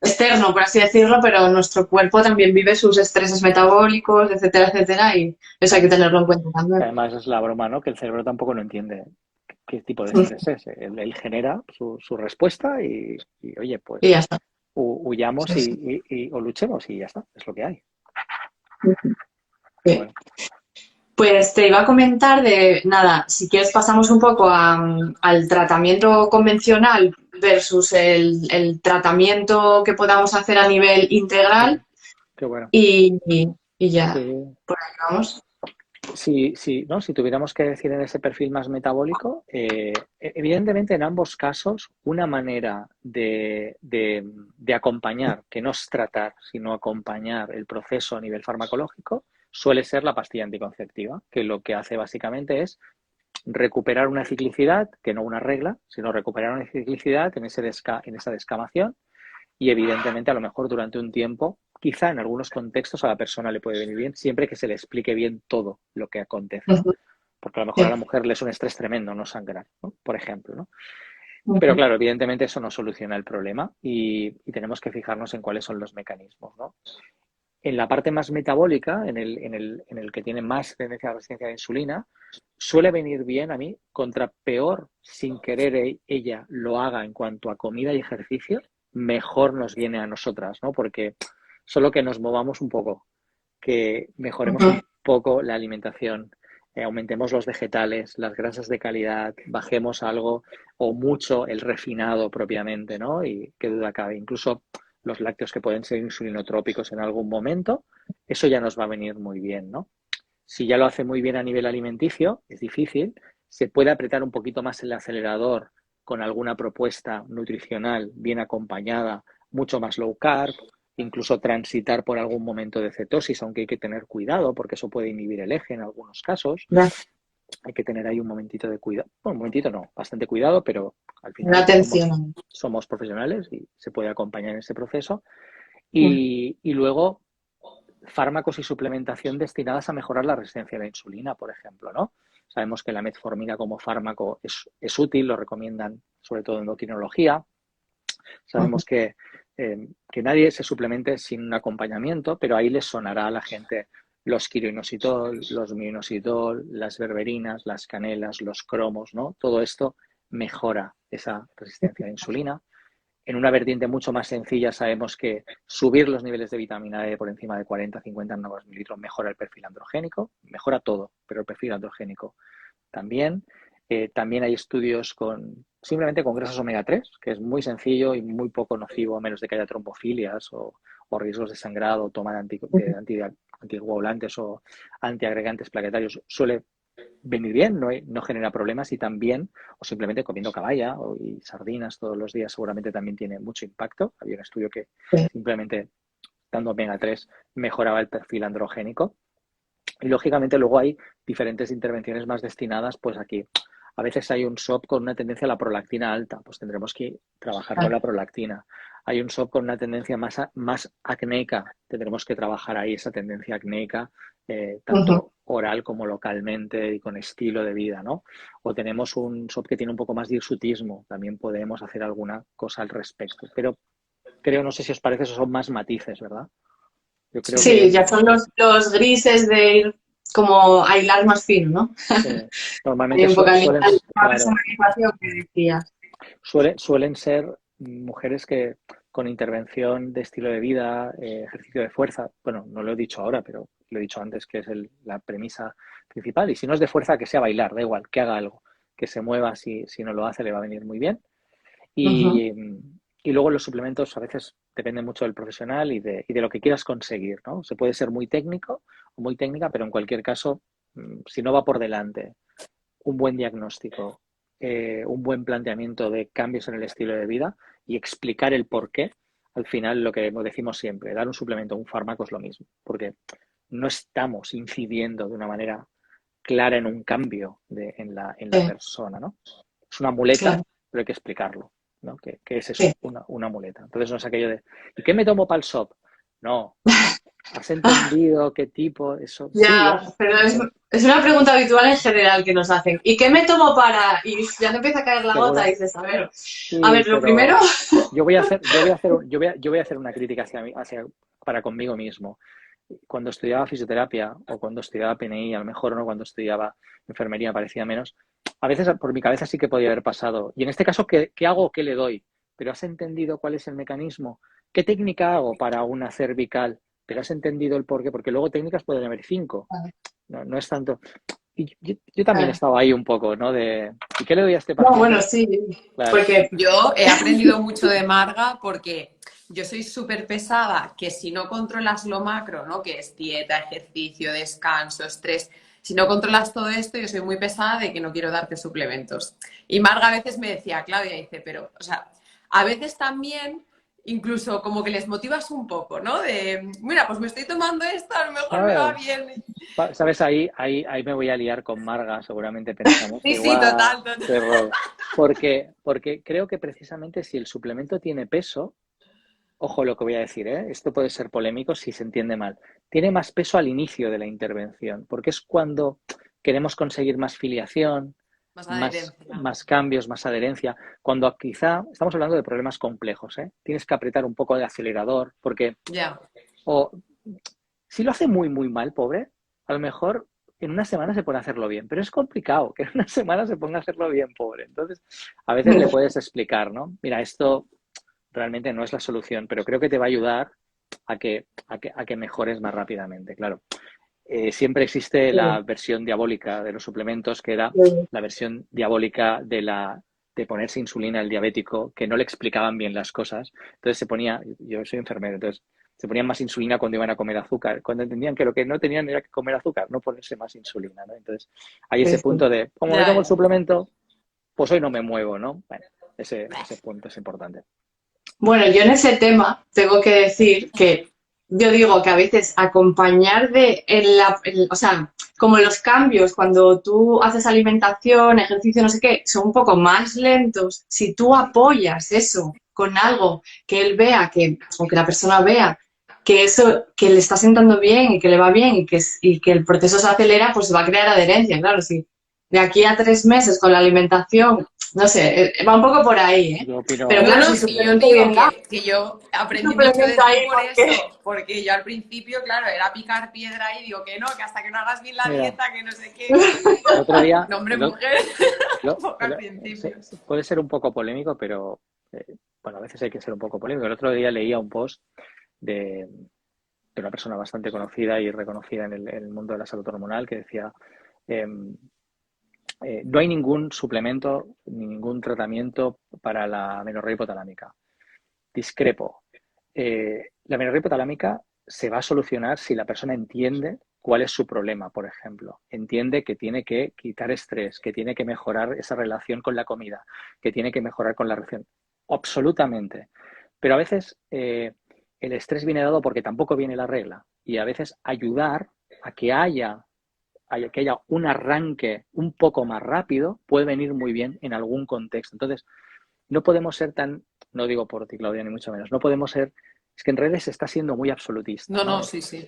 externo, por así decirlo, pero nuestro cuerpo también vive sus estreses metabólicos, etcétera, etcétera, y eso hay que Claro. tenerlo en cuenta Que también. además es la broma, ¿no? Que el cerebro tampoco lo entiende qué tipo de estrés es. Él genera su respuesta y, oye, Y pues ya está. huyamos Sí, sí. o luchemos y ya está, es lo que hay. Sí. Bueno, Pues te iba a comentar de, nada, si quieres pasamos un poco al tratamiento convencional versus el tratamiento que podamos hacer a nivel qué, integral qué bueno. y, y ya, Sí. por ahí vamos. ¿no? Si tuviéramos que decir en ese perfil más metabólico, evidentemente en ambos casos una manera de acompañar, que no es tratar, sino acompañar el proceso a nivel farmacológico, suele ser la pastilla anticonceptiva, que lo que hace básicamente es recuperar una ciclicidad, que no una regla, sino recuperar una ciclicidad en esa descamación y evidentemente a lo mejor durante un tiempo, quizá en algunos contextos a la persona le puede venir bien, siempre que se le explique bien todo lo que acontece. Porque a lo mejor a la mujer le es un estrés tremendo no sangrar, ¿no? Por ejemplo, ¿no? Pero claro, evidentemente eso no soluciona el problema y tenemos que fijarnos en cuáles son los mecanismos, ¿no? En la parte más metabólica, en el que tiene más tendencia a la resistencia a la insulina, suele venir bien a mí, contra peor sin querer ella lo haga en cuanto a comida y ejercicio, mejor nos viene a nosotras, ¿no? Porque solo que nos movamos un poco, que mejoremos un poco la alimentación, aumentemos los vegetales, las grasas de calidad, bajemos algo o mucho el refinado propiamente, ¿no? Y qué duda cabe, incluso los lácteos que pueden ser insulinotrópicos en algún momento, eso ya nos va a venir muy bien, ¿no? Si ya lo hace muy bien a nivel alimenticio, es difícil, se puede apretar un poquito más el acelerador con alguna propuesta nutricional bien acompañada, mucho más low carb, incluso transitar por algún momento de cetosis, aunque hay que tener cuidado porque eso puede inhibir el eje en algunos casos. Hay que tener ahí un momentito de cuidado. Bueno, un momentito no, bastante cuidado, pero al final somos profesionales y se puede acompañar en ese proceso. Y luego fármacos y suplementación destinadas a mejorar la resistencia a la insulina, por ejemplo, ¿no? Sabemos que la metformina como fármaco es útil, lo recomiendan sobre todo en endocrinología. Sabemos que nadie se suplemente sin un acompañamiento, pero ahí les sonará a la gente los quiroinositol, los minoxidil, las berberinas, las canelas, los cromos, ¿no? Todo esto mejora esa resistencia a la insulina. En una vertiente mucho más sencilla sabemos que subir los niveles de vitamina D por encima de 40-50 nanogramos por mililitro mejora el perfil androgénico, mejora todo, pero el perfil androgénico también. También hay estudios simplemente con grasas omega 3, que es muy sencillo y muy poco nocivo, a menos de que haya trombofilias o riesgos de sangrado, toma de anticoagulantes o antiagregantes plaquetarios. Suele venir bien, no genera problemas y también, o simplemente comiendo caballa y sardinas todos los días seguramente también tiene mucho impacto. Había un estudio que simplemente dando omega 3 mejoraba el perfil androgénico. Y lógicamente luego hay diferentes intervenciones más destinadas, pues aquí a veces hay un SOP con una tendencia a la prolactina alta, pues tendremos que trabajar con la prolactina. Hay un SOP con una tendencia más acnéica, tendremos que trabajar ahí esa tendencia acnéica, tanto oral como localmente y con estilo de vida, ¿no? O tenemos un SOP que tiene un poco más de hirsutismo, también podemos hacer alguna cosa al respecto. Pero creo, no sé si os parece, esos son más matices, ¿verdad? Yo creo que ya son los grises de ir como a hilar más fino, ¿no? Sí. Normalmente suelen ser mujeres que con intervención de estilo de vida, ejercicio de fuerza, bueno, no lo he dicho ahora, pero lo he dicho antes, que es la premisa principal, y si no es de fuerza, que sea bailar, da igual, que haga algo, que se mueva, si no lo hace le va a venir muy bien. Y luego los suplementos a veces dependen mucho del profesional y de lo que quieras conseguir, ¿no? Se puede ser muy técnico o muy técnica, pero en cualquier caso, si no va por delante un buen diagnóstico, un buen planteamiento de cambios en el estilo de vida y explicar el por qué, al final lo que decimos siempre, dar un suplemento, un fármaco es lo mismo, porque no estamos incidiendo de una manera clara en un cambio en la persona, ¿no? Es una muleta, pero hay que explicarlo, ¿no? ¿Qué es eso? Una muleta. Entonces no es aquello de ¿y qué me tomo para el SOP? No. ¿Has entendido qué tipo? Eso ya, sí, pero es una pregunta habitual en general que nos hacen. ¿Y qué me tomo para...? Y ya te empieza a caer la gota y dices, a ver, lo primero... Yo voy a hacer una crítica para conmigo mismo. Cuando estudiaba fisioterapia o cuando estudiaba PNI, a lo mejor no, cuando estudiaba enfermería parecía menos, a veces por mi cabeza sí que podía haber pasado. Y en este caso, ¿qué hago o qué le doy? ¿Pero has entendido cuál es el mecanismo? ¿Qué técnica hago para una cervical? ¿Pero has entendido el porqué? Porque luego técnicas pueden haber 5. No es tanto... Y yo también he estado ahí un poco, ¿no? ¿Y qué le doy a este paciente? No, bueno, sí. Claro. Porque yo he aprendido mucho de Marga porque yo soy súper pesada, que si no controlas lo macro, ¿no? Que es dieta, ejercicio, descanso, estrés, si no controlas todo esto, yo soy muy pesada de que no quiero darte suplementos. Y Marga a veces me decía, Claudia, dice, pero, o sea, a veces también incluso como que les motivas un poco, ¿no? De, mira, pues me estoy tomando esto, a lo mejor me va bien. ¿Sabes? Ahí me voy a liar con Marga, seguramente pensamos Sí, sí, igual, total. qué rollo. Porque creo que precisamente si el suplemento tiene peso, ojo lo que voy a decir, ¿eh? Esto puede ser polémico si se entiende mal, tiene más peso al inicio de la intervención, porque es cuando queremos conseguir más filiación, Más más, adherencia. más cambios, más adherencia, cuando quizá estamos hablando de problemas complejos, ¿eh? Tienes que apretar un poco de acelerador, porque Ya. o si lo hace muy, muy mal, pobre, a lo mejor en una semana se puede hacerlo bien, pero es complicado que en una semana se ponga a hacerlo bien, pobre. Entonces, a veces le puedes explicar, ¿no? Mira, esto realmente no es la solución, pero creo que te va a ayudar a que mejores más rápidamente, claro. Siempre existe la versión diabólica de los suplementos, que era la versión diabólica de ponerse insulina al diabético, que no le explicaban bien las cosas. Entonces se ponía, yo soy enfermero, entonces se ponían más insulina cuando iban a comer azúcar, cuando entendían que lo que no tenían era que comer azúcar, no ponerse más insulina, ¿no? Entonces hay ese punto de, como me Ya, tomo el ya. suplemento, pues hoy no me muevo, ¿no? Bueno, ese punto es importante. Bueno, yo en ese tema tengo que decir que yo digo que a veces acompañar o sea, como los cambios cuando tú haces alimentación, ejercicio, no sé qué, son un poco más lentos. Si tú apoyas eso con algo que él vea, o que la persona vea, que eso, que le está sentando bien y que le va bien y que el proceso se acelera, pues va a crear adherencia. Claro, si de aquí a 3 meses con la alimentación, no sé, va un poco por ahí, ¿eh? Yo opino, Pero No, claro, no, si sí, yo suplemento digo bien da, que yo aprendí mucho de suplemento ti ahí por eso, porque yo al principio, claro, era picar piedra y digo que no, que hasta que no hagas bien la mira, dieta, que no sé qué. el otro día, No, hombre, mujer, un lo- poco al el- principio. puede ser un poco polémico, pero bueno, a veces hay que ser un poco polémico. El otro día leía un post de una persona bastante conocida y reconocida en el mundo de la salud hormonal que decía, eh, no hay ningún suplemento ni ningún tratamiento para la amenorrea hipotalámica. Discrepo. La amenorrea hipotalámica se va a solucionar si la persona entiende cuál es su problema, por ejemplo. Entiende que tiene que quitar estrés, que tiene que mejorar esa relación con la comida, que tiene que mejorar con la relación. Absolutamente. Pero a veces el estrés viene dado porque tampoco viene la regla. Y a veces ayudar a que haya un arranque un poco más rápido puede venir muy bien en algún contexto. Entonces, no podemos ser tan, no digo por ti, Claudia, ni mucho menos, no podemos ser, es que en redes se está siendo muy absolutista, No, ¿no? no, sí, sí.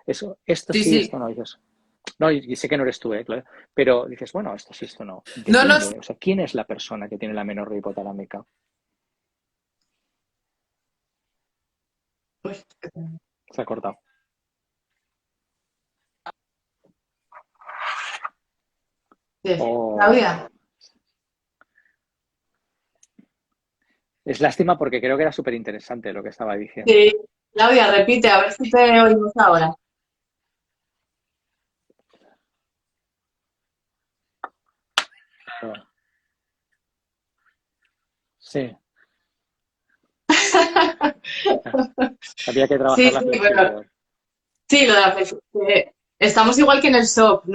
Eso, esto Sí, sí, esto sí. no, dices, no, y sé que no eres tú, Claudia, pero dices, bueno, esto sí, esto no. No, no, Depende, o sea, ¿quién es la persona que tiene la amenorrea hipotalámica? pues, Se ha cortado. Oh, Claudia. es lástima porque creo que era súper interesante lo que estaba diciendo. Sí, Claudia, repite, a ver si te oímos ahora. Oh, sí, había que trabajar Sí, la sí, bueno, flexibilidad. sí, lo de la estamos igual que en el SOP, Claro.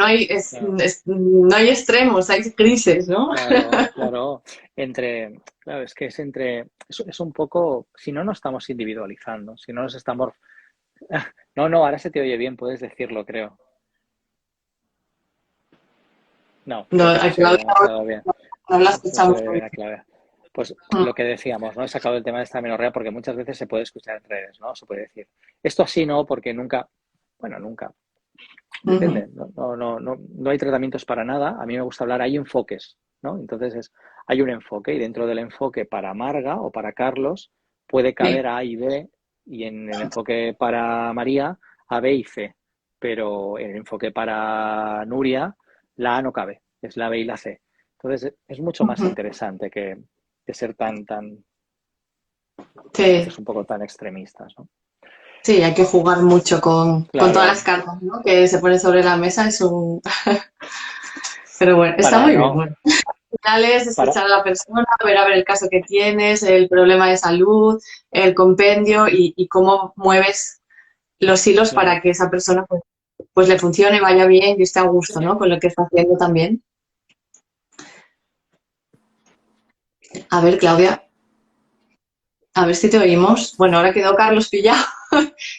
no hay extremos, hay grises, ¿no? Claro, claro. Claro, es que es un poco, si no nos estamos individualizando, si no nos estamos. No, no, ahora se te oye bien, puedes decirlo, creo. No, No, creo que no a se oye Claudia demasiado bien. no la No se escuchamos oye muy bien a Clave. Pues bien. lo que decíamos, ¿no? He sacado el tema de esta menorrea porque muchas veces se puede escuchar en redes, ¿no? Se puede decir. Esto así no, porque nunca, bueno, nunca. Ujú. Depende, no hay tratamientos para nada. A mí me gusta hablar, hay enfoques, ¿no? Entonces hay un enfoque y dentro del enfoque para Marga o para Carlos puede Sí. caber A y B y en el enfoque para María A, B y C. Pero en el enfoque para Nuria la A no cabe, es la B y la C. Entonces es mucho más Ujú. interesante que ser tan, a Sí, veces un poco tan extremistas, ¿no? sí, hay que jugar mucho con todas las Claro, cartas, ¿no? Que se ponen sobre la mesa, es un... Pero bueno, está para muy bien, no, bueno. Al final es para, escuchar a la persona, ver el caso que tienes, el problema de salud, el compendio y cómo mueves los hilos para claro. que esa persona pues, pues le funcione, vaya bien y esté a gusto, ¿no? Con lo que está haciendo también. A ver, Claudia, a ver si te oímos. Bueno, ahora quedó Carlos pillado.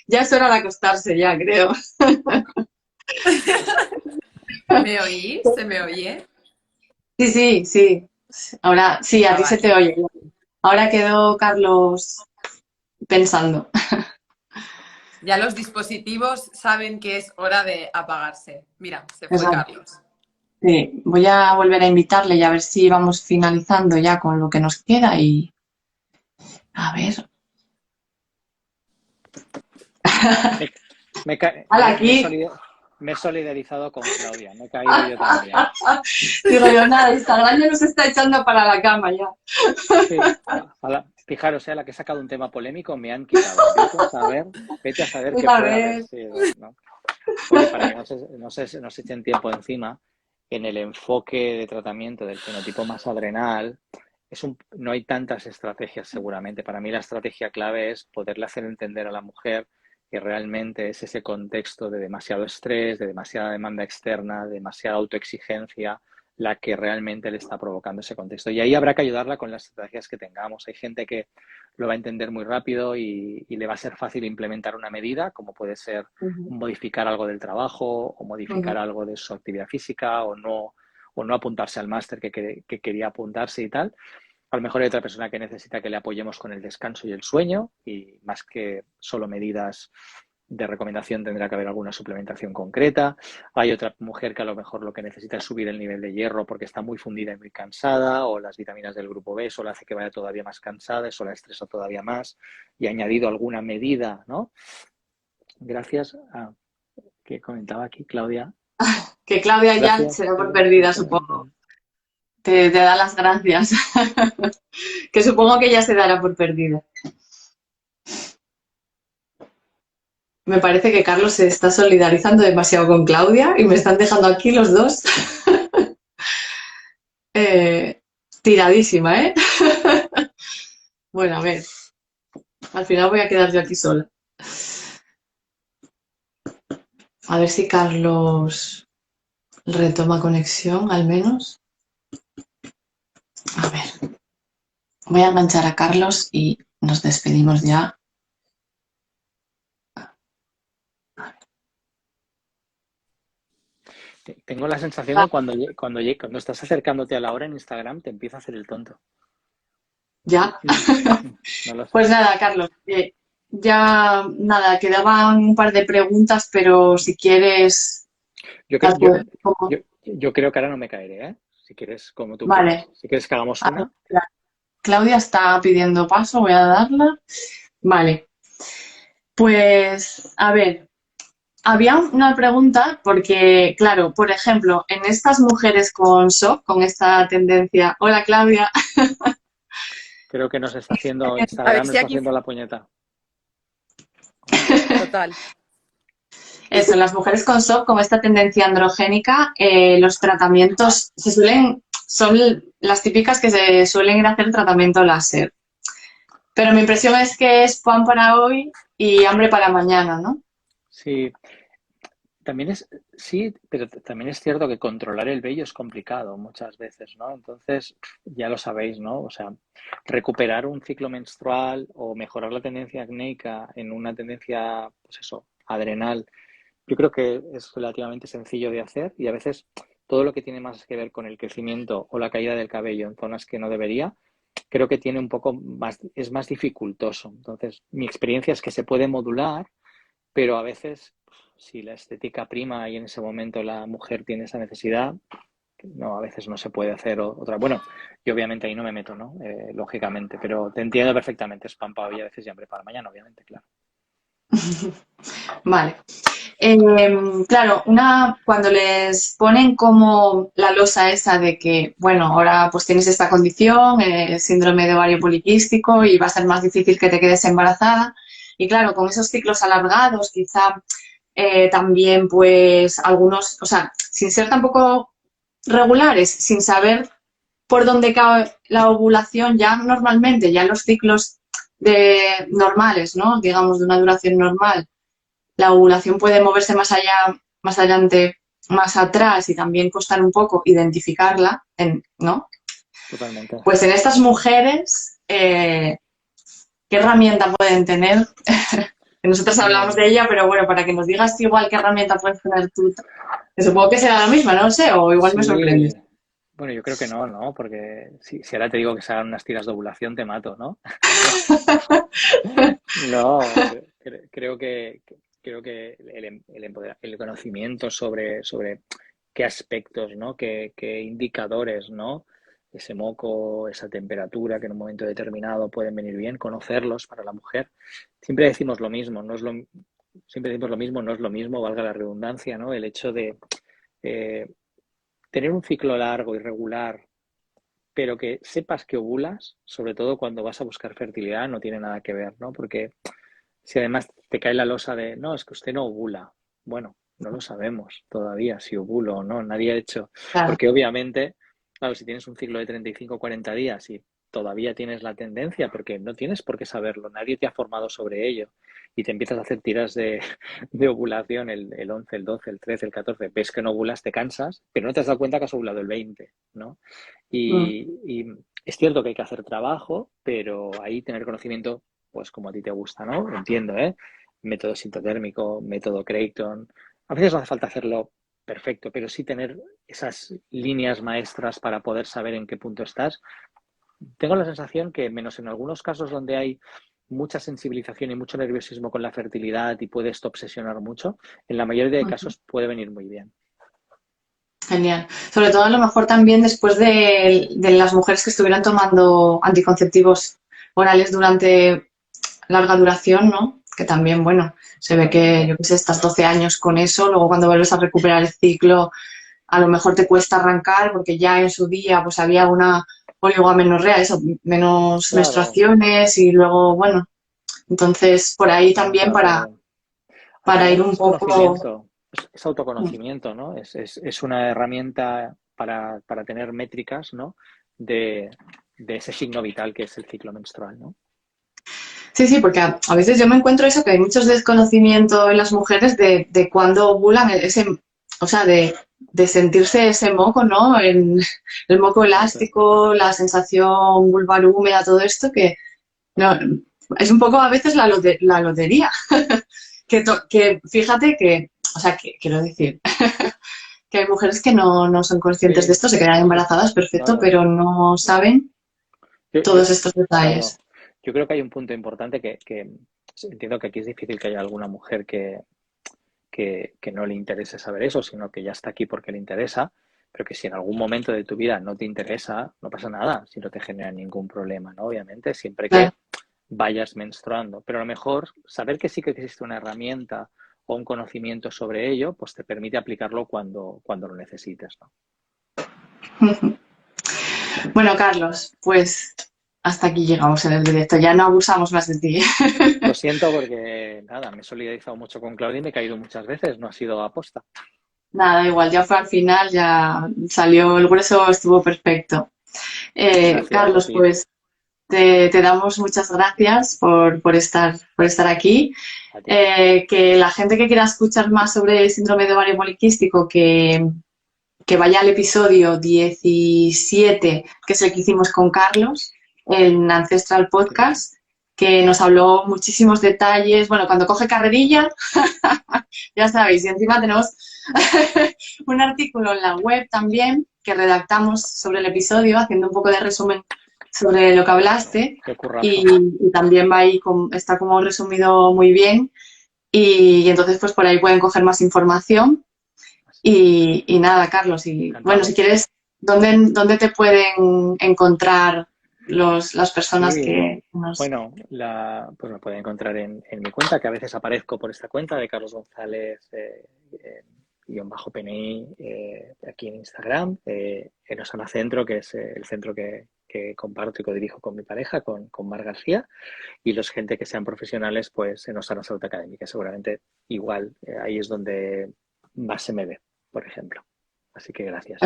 Ya es hora de acostarse ya, creo. ¿Me oís? ¿Se me oye? Sí, sí, sí. Ahora sí, a Ah, ti se te vale. oye. Ahora quedó Carlos pensando. Ya los dispositivos saben que es hora de apagarse. Mira, se fue Exacto. Carlos. Sí, voy a volver a invitarle y a ver si vamos finalizando ya con lo que nos queda y a ver. Me, me, ca- ¡Hala, me- me he aquí! solida- me he solidarizado con Claudia, me he caído yo también. Digo yo, nada, Instagram ya nos está echando para la cama ya. Sí, fijaros, la que he sacado un tema polémico me han quitado. Vete a saber qué A puede haber ver. sido, ¿no? Oye, para que no se echen tiempo encima, en el enfoque de tratamiento del fenotipo más adrenal, no hay tantas estrategias seguramente. Para mí la estrategia clave es poderle hacer entender a la mujer que realmente es ese contexto de demasiado estrés, de demasiada demanda externa, de demasiada autoexigencia, la que realmente le está provocando ese contexto. Y ahí habrá que ayudarla con las estrategias que tengamos. Hay gente que lo va a entender muy rápido y le va a ser fácil implementar una medida, como puede ser Ujú, modificar algo del trabajo o ujú. modificar algo de su actividad física o no apuntarse al máster que quería apuntarse y tal. A lo mejor hay otra persona que necesita que le apoyemos con el descanso y el sueño y más que solo medidas de recomendación tendrá que haber alguna suplementación concreta. Hay otra mujer que a lo mejor lo que necesita es subir el nivel de hierro porque está muy fundida y muy cansada, o las vitaminas del grupo B, eso le hace que vaya todavía más cansada, eso la estresa todavía más, y ha añadido alguna medida, ¿no? Gracias a que comentaba aquí Claudia. Que Claudia ya Gracias. se da por perdida, supongo. Te da las gracias. Que supongo que ya se dará por perdida. Me parece que Carlos se está solidarizando demasiado con Claudia y me están dejando aquí los dos eh, tiradísima, ¿eh? Bueno, a ver, al final voy a quedar yo aquí sola. A ver si Carlos retoma conexión, al menos. A ver, voy a enganchar a Carlos y nos despedimos ya. Tengo la sensación que cuando estás acercándote a la hora en Instagram te empieza a hacer el tonto. Ya. No lo sé. Pues nada, Carlos, ya nada, quedaban un par de preguntas, pero si quieres, Yo, las cre- yo, puedes- como- yo creo que ahora no me caeré, ¿eh? Si quieres, como tú quieras. Vale. Si quieres que hagamos A ver, una. Claudia está pidiendo paso, voy a darla. Vale. Pues, a ver, había una pregunta porque, claro, por ejemplo, en estas mujeres con SOP, con esta tendencia. Hola, Claudia. Creo que nos está haciendo, A ver Instagram nos si está aquí... haciendo la puñeta. Total. Eso, en las mujeres con SOP, con esta tendencia androgénica, los tratamientos son las típicas que se suelen ir a hacer tratamiento láser. Pero mi impresión es que es pan para hoy y hambre para mañana, ¿no? Sí, sí, pero también es cierto que controlar el vello es complicado muchas veces, ¿no? Entonces, ya lo sabéis, ¿no? O sea, recuperar un ciclo menstrual o mejorar la tendencia acnéica en una tendencia, pues eso, adrenal, yo creo que es relativamente sencillo de hacer y a veces todo lo que tiene más que ver con el crecimiento o la caída del cabello en zonas que no debería, creo que tiene un poco más, es más dificultoso. Entonces, mi experiencia es que se puede modular, pero a veces, si la estética prima y en ese momento la mujer tiene esa necesidad, no, a veces no se puede hacer otra. Bueno, yo obviamente ahí no me meto, ¿no? Lógicamente, pero te entiendo perfectamente, es pan para hoy, a veces ya hambre para mañana, obviamente, claro. Vale. Claro, cuando les ponen como la losa esa de que, bueno, ahora pues tienes esta condición, síndrome de ovario poliquístico y va a ser más difícil que te quedes embarazada. Y claro, con esos ciclos alargados, quizá también pues algunos, o sea, sin ser tampoco regulares, sin saber por dónde cae la ovulación, ya normalmente, ya en los ciclos normales, ¿no? Digamos, de una duración normal, la ovulación puede moverse más allá más adelante, más atrás y también costar un poco identificarla, ¿no? Totalmente. Pues en estas mujeres, ¿qué herramienta pueden tener? Nosotros hablamos de ella, pero bueno, para que nos digas igual qué herramienta puedes tener tú, que supongo que será la misma, no lo sé, o igual me Sí, sorprendes. bueno, yo creo que no, ¿no? Porque si ahora te digo que se hagan unas tiras de ovulación, te mato, ¿no? No, creo que el conocimiento sobre qué aspectos, ¿no? Qué indicadores, ¿no? Ese moco, esa temperatura que en un momento determinado pueden venir bien, conocerlos para la mujer. Siempre decimos lo mismo, siempre decimos lo mismo, no es lo mismo, valga la redundancia, ¿no? El hecho de eh, tener un ciclo largo y regular, pero que sepas que ovulas, sobre todo cuando vas a buscar fertilidad, no tiene nada que ver, ¿no? Porque si además te cae la losa de, no, es que usted no ovula. Bueno, no lo sabemos todavía si ovulo o no, nadie ha hecho. Claro. Porque obviamente, claro, si tienes un ciclo de 35 o 40 días y todavía tienes la tendencia, porque no tienes por qué saberlo, nadie te ha formado sobre ello y te empiezas a hacer tiras de ovulación el 11, el 12, el 13, el 14, ves que no ovulas, te cansas, pero no te has dado cuenta que has ovulado el 20, ¿no? Mm. Y es cierto que hay que hacer trabajo, pero ahí tener conocimiento pues como a ti te gusta, ¿no? Entiendo, ¿eh? Método sintotérmico, método Creighton. A veces no hace falta hacerlo perfecto, pero sí tener esas líneas maestras para poder saber en qué punto estás. Tengo la sensación que, menos en algunos casos donde hay mucha sensibilización y mucho nerviosismo con la fertilidad y puede esto obsesionar mucho, en la mayoría de casos puede venir muy bien. Genial. Sobre todo a lo mejor también después de las mujeres que estuvieran tomando anticonceptivos orales durante larga duración, ¿no? Que también, bueno, se ve que, Totalmente. yo qué sé, estás 12 años con eso, luego cuando vuelves a recuperar el ciclo, a lo mejor te cuesta arrancar porque ya en su día pues había una oligamenorrea, eso, menos Claro, menstruaciones y luego, bueno, entonces por ahí también claro, claro. Al para ir final un es poco... conocimiento, es autoconocimiento, ¿no? Es una herramienta para tener métricas, ¿no? De, de ese signo vital que es el ciclo menstrual, ¿no? Sí, sí, porque a veces yo me encuentro eso, que hay muchos desconocimiento en las mujeres de cuándo ovulan, ese, o sea, de sentirse ese moco, ¿no? El moco Exacto. elástico, la sensación vulvar húmeda, todo esto, que no, es un poco a veces la lotería. Que fíjate que, o sea, que quiero decir, que hay mujeres que no son conscientes de Sí, esto, se quedan embarazadas, perfecto, claro. pero no saben todos estos detalles. Claro. Yo creo que hay un punto importante que entiendo que aquí es difícil que haya alguna mujer que no le interese saber eso, sino que ya está aquí porque le interesa, pero que si en algún momento de tu vida no te interesa, no pasa nada, si no te genera ningún problema, ¿no? Obviamente, siempre que Claro. vayas menstruando. Pero a lo mejor saber que sí que existe una herramienta o un conocimiento sobre ello, pues te permite aplicarlo cuando lo necesites, ¿no? Bueno, Carlos, pues hasta aquí llegamos en el directo. Ya no abusamos más de ti. Lo siento porque, nada, me he solidarizado mucho con Claudia y me he caído muchas veces, no ha sido aposta. Nada, igual, ya fue al final, ya salió, el grueso estuvo perfecto. Gracias a Carlos, ti, pues te damos muchas gracias por estar aquí. a ti. Que la gente que quiera escuchar más sobre el síndrome de ovario poliquístico, que vaya al episodio 17, que es el que hicimos con Carlos, en Ancestral Qué bien. Podcast, que nos habló muchísimos detalles. Bueno, cuando coge carrerilla, ya sabéis, y encima tenemos un artículo en la web también que redactamos sobre el episodio, haciendo un poco de resumen sobre lo que hablaste, Qué currazo. y también va ahí, está como resumido muy bien, y entonces pues por ahí pueden coger más información. Y nada, Carlos, y bueno, si Encantado. quieres, ¿dónde te pueden encontrar las personas Sí, que nos... bueno, pues me pueden encontrar en mi cuenta, que a veces aparezco por esta cuenta de Carlos González _PNI aquí en Instagram, en Osana Centro, que es el centro que comparto y codirijo con mi pareja, con Mar García, y los gente que sean profesionales, pues en Osana Salud Academy, que seguramente igual ahí es donde más se me ve, por ejemplo. Así que gracias.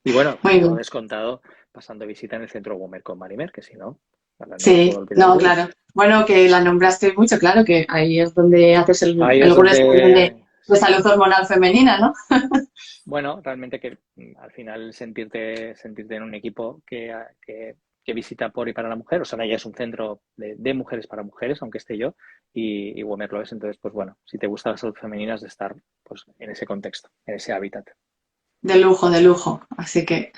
Y bueno, Muy por bien. descontado, pasando visita en el centro Womer con Marimer, que si no, ahora no me puedo Sí, olvidar no, de ella. claro. Bueno, que la nombraste mucho, claro, que ahí es donde haces Ahí es el grueso donde, de salud hormonal femenina, ¿no? Bueno, realmente que al final sentirte en un equipo que visita por y para la mujer, o sea, ya es un centro de mujeres para mujeres, aunque esté yo, y Womer lo es. Entonces, pues bueno, si te gusta la salud femenina, es de estar pues en ese contexto, en ese hábitat. De lujo, de lujo. Así que,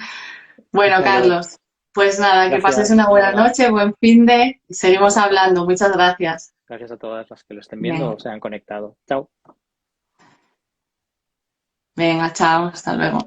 bueno, Bueno, Carlos, pues nada, que pases gracias, una buena Laura. noche, buen fin de, seguimos hablando. Muchas gracias. Gracias a todas las que lo estén viendo Venga, o se han conectado. Chao. venga, chao, hasta luego.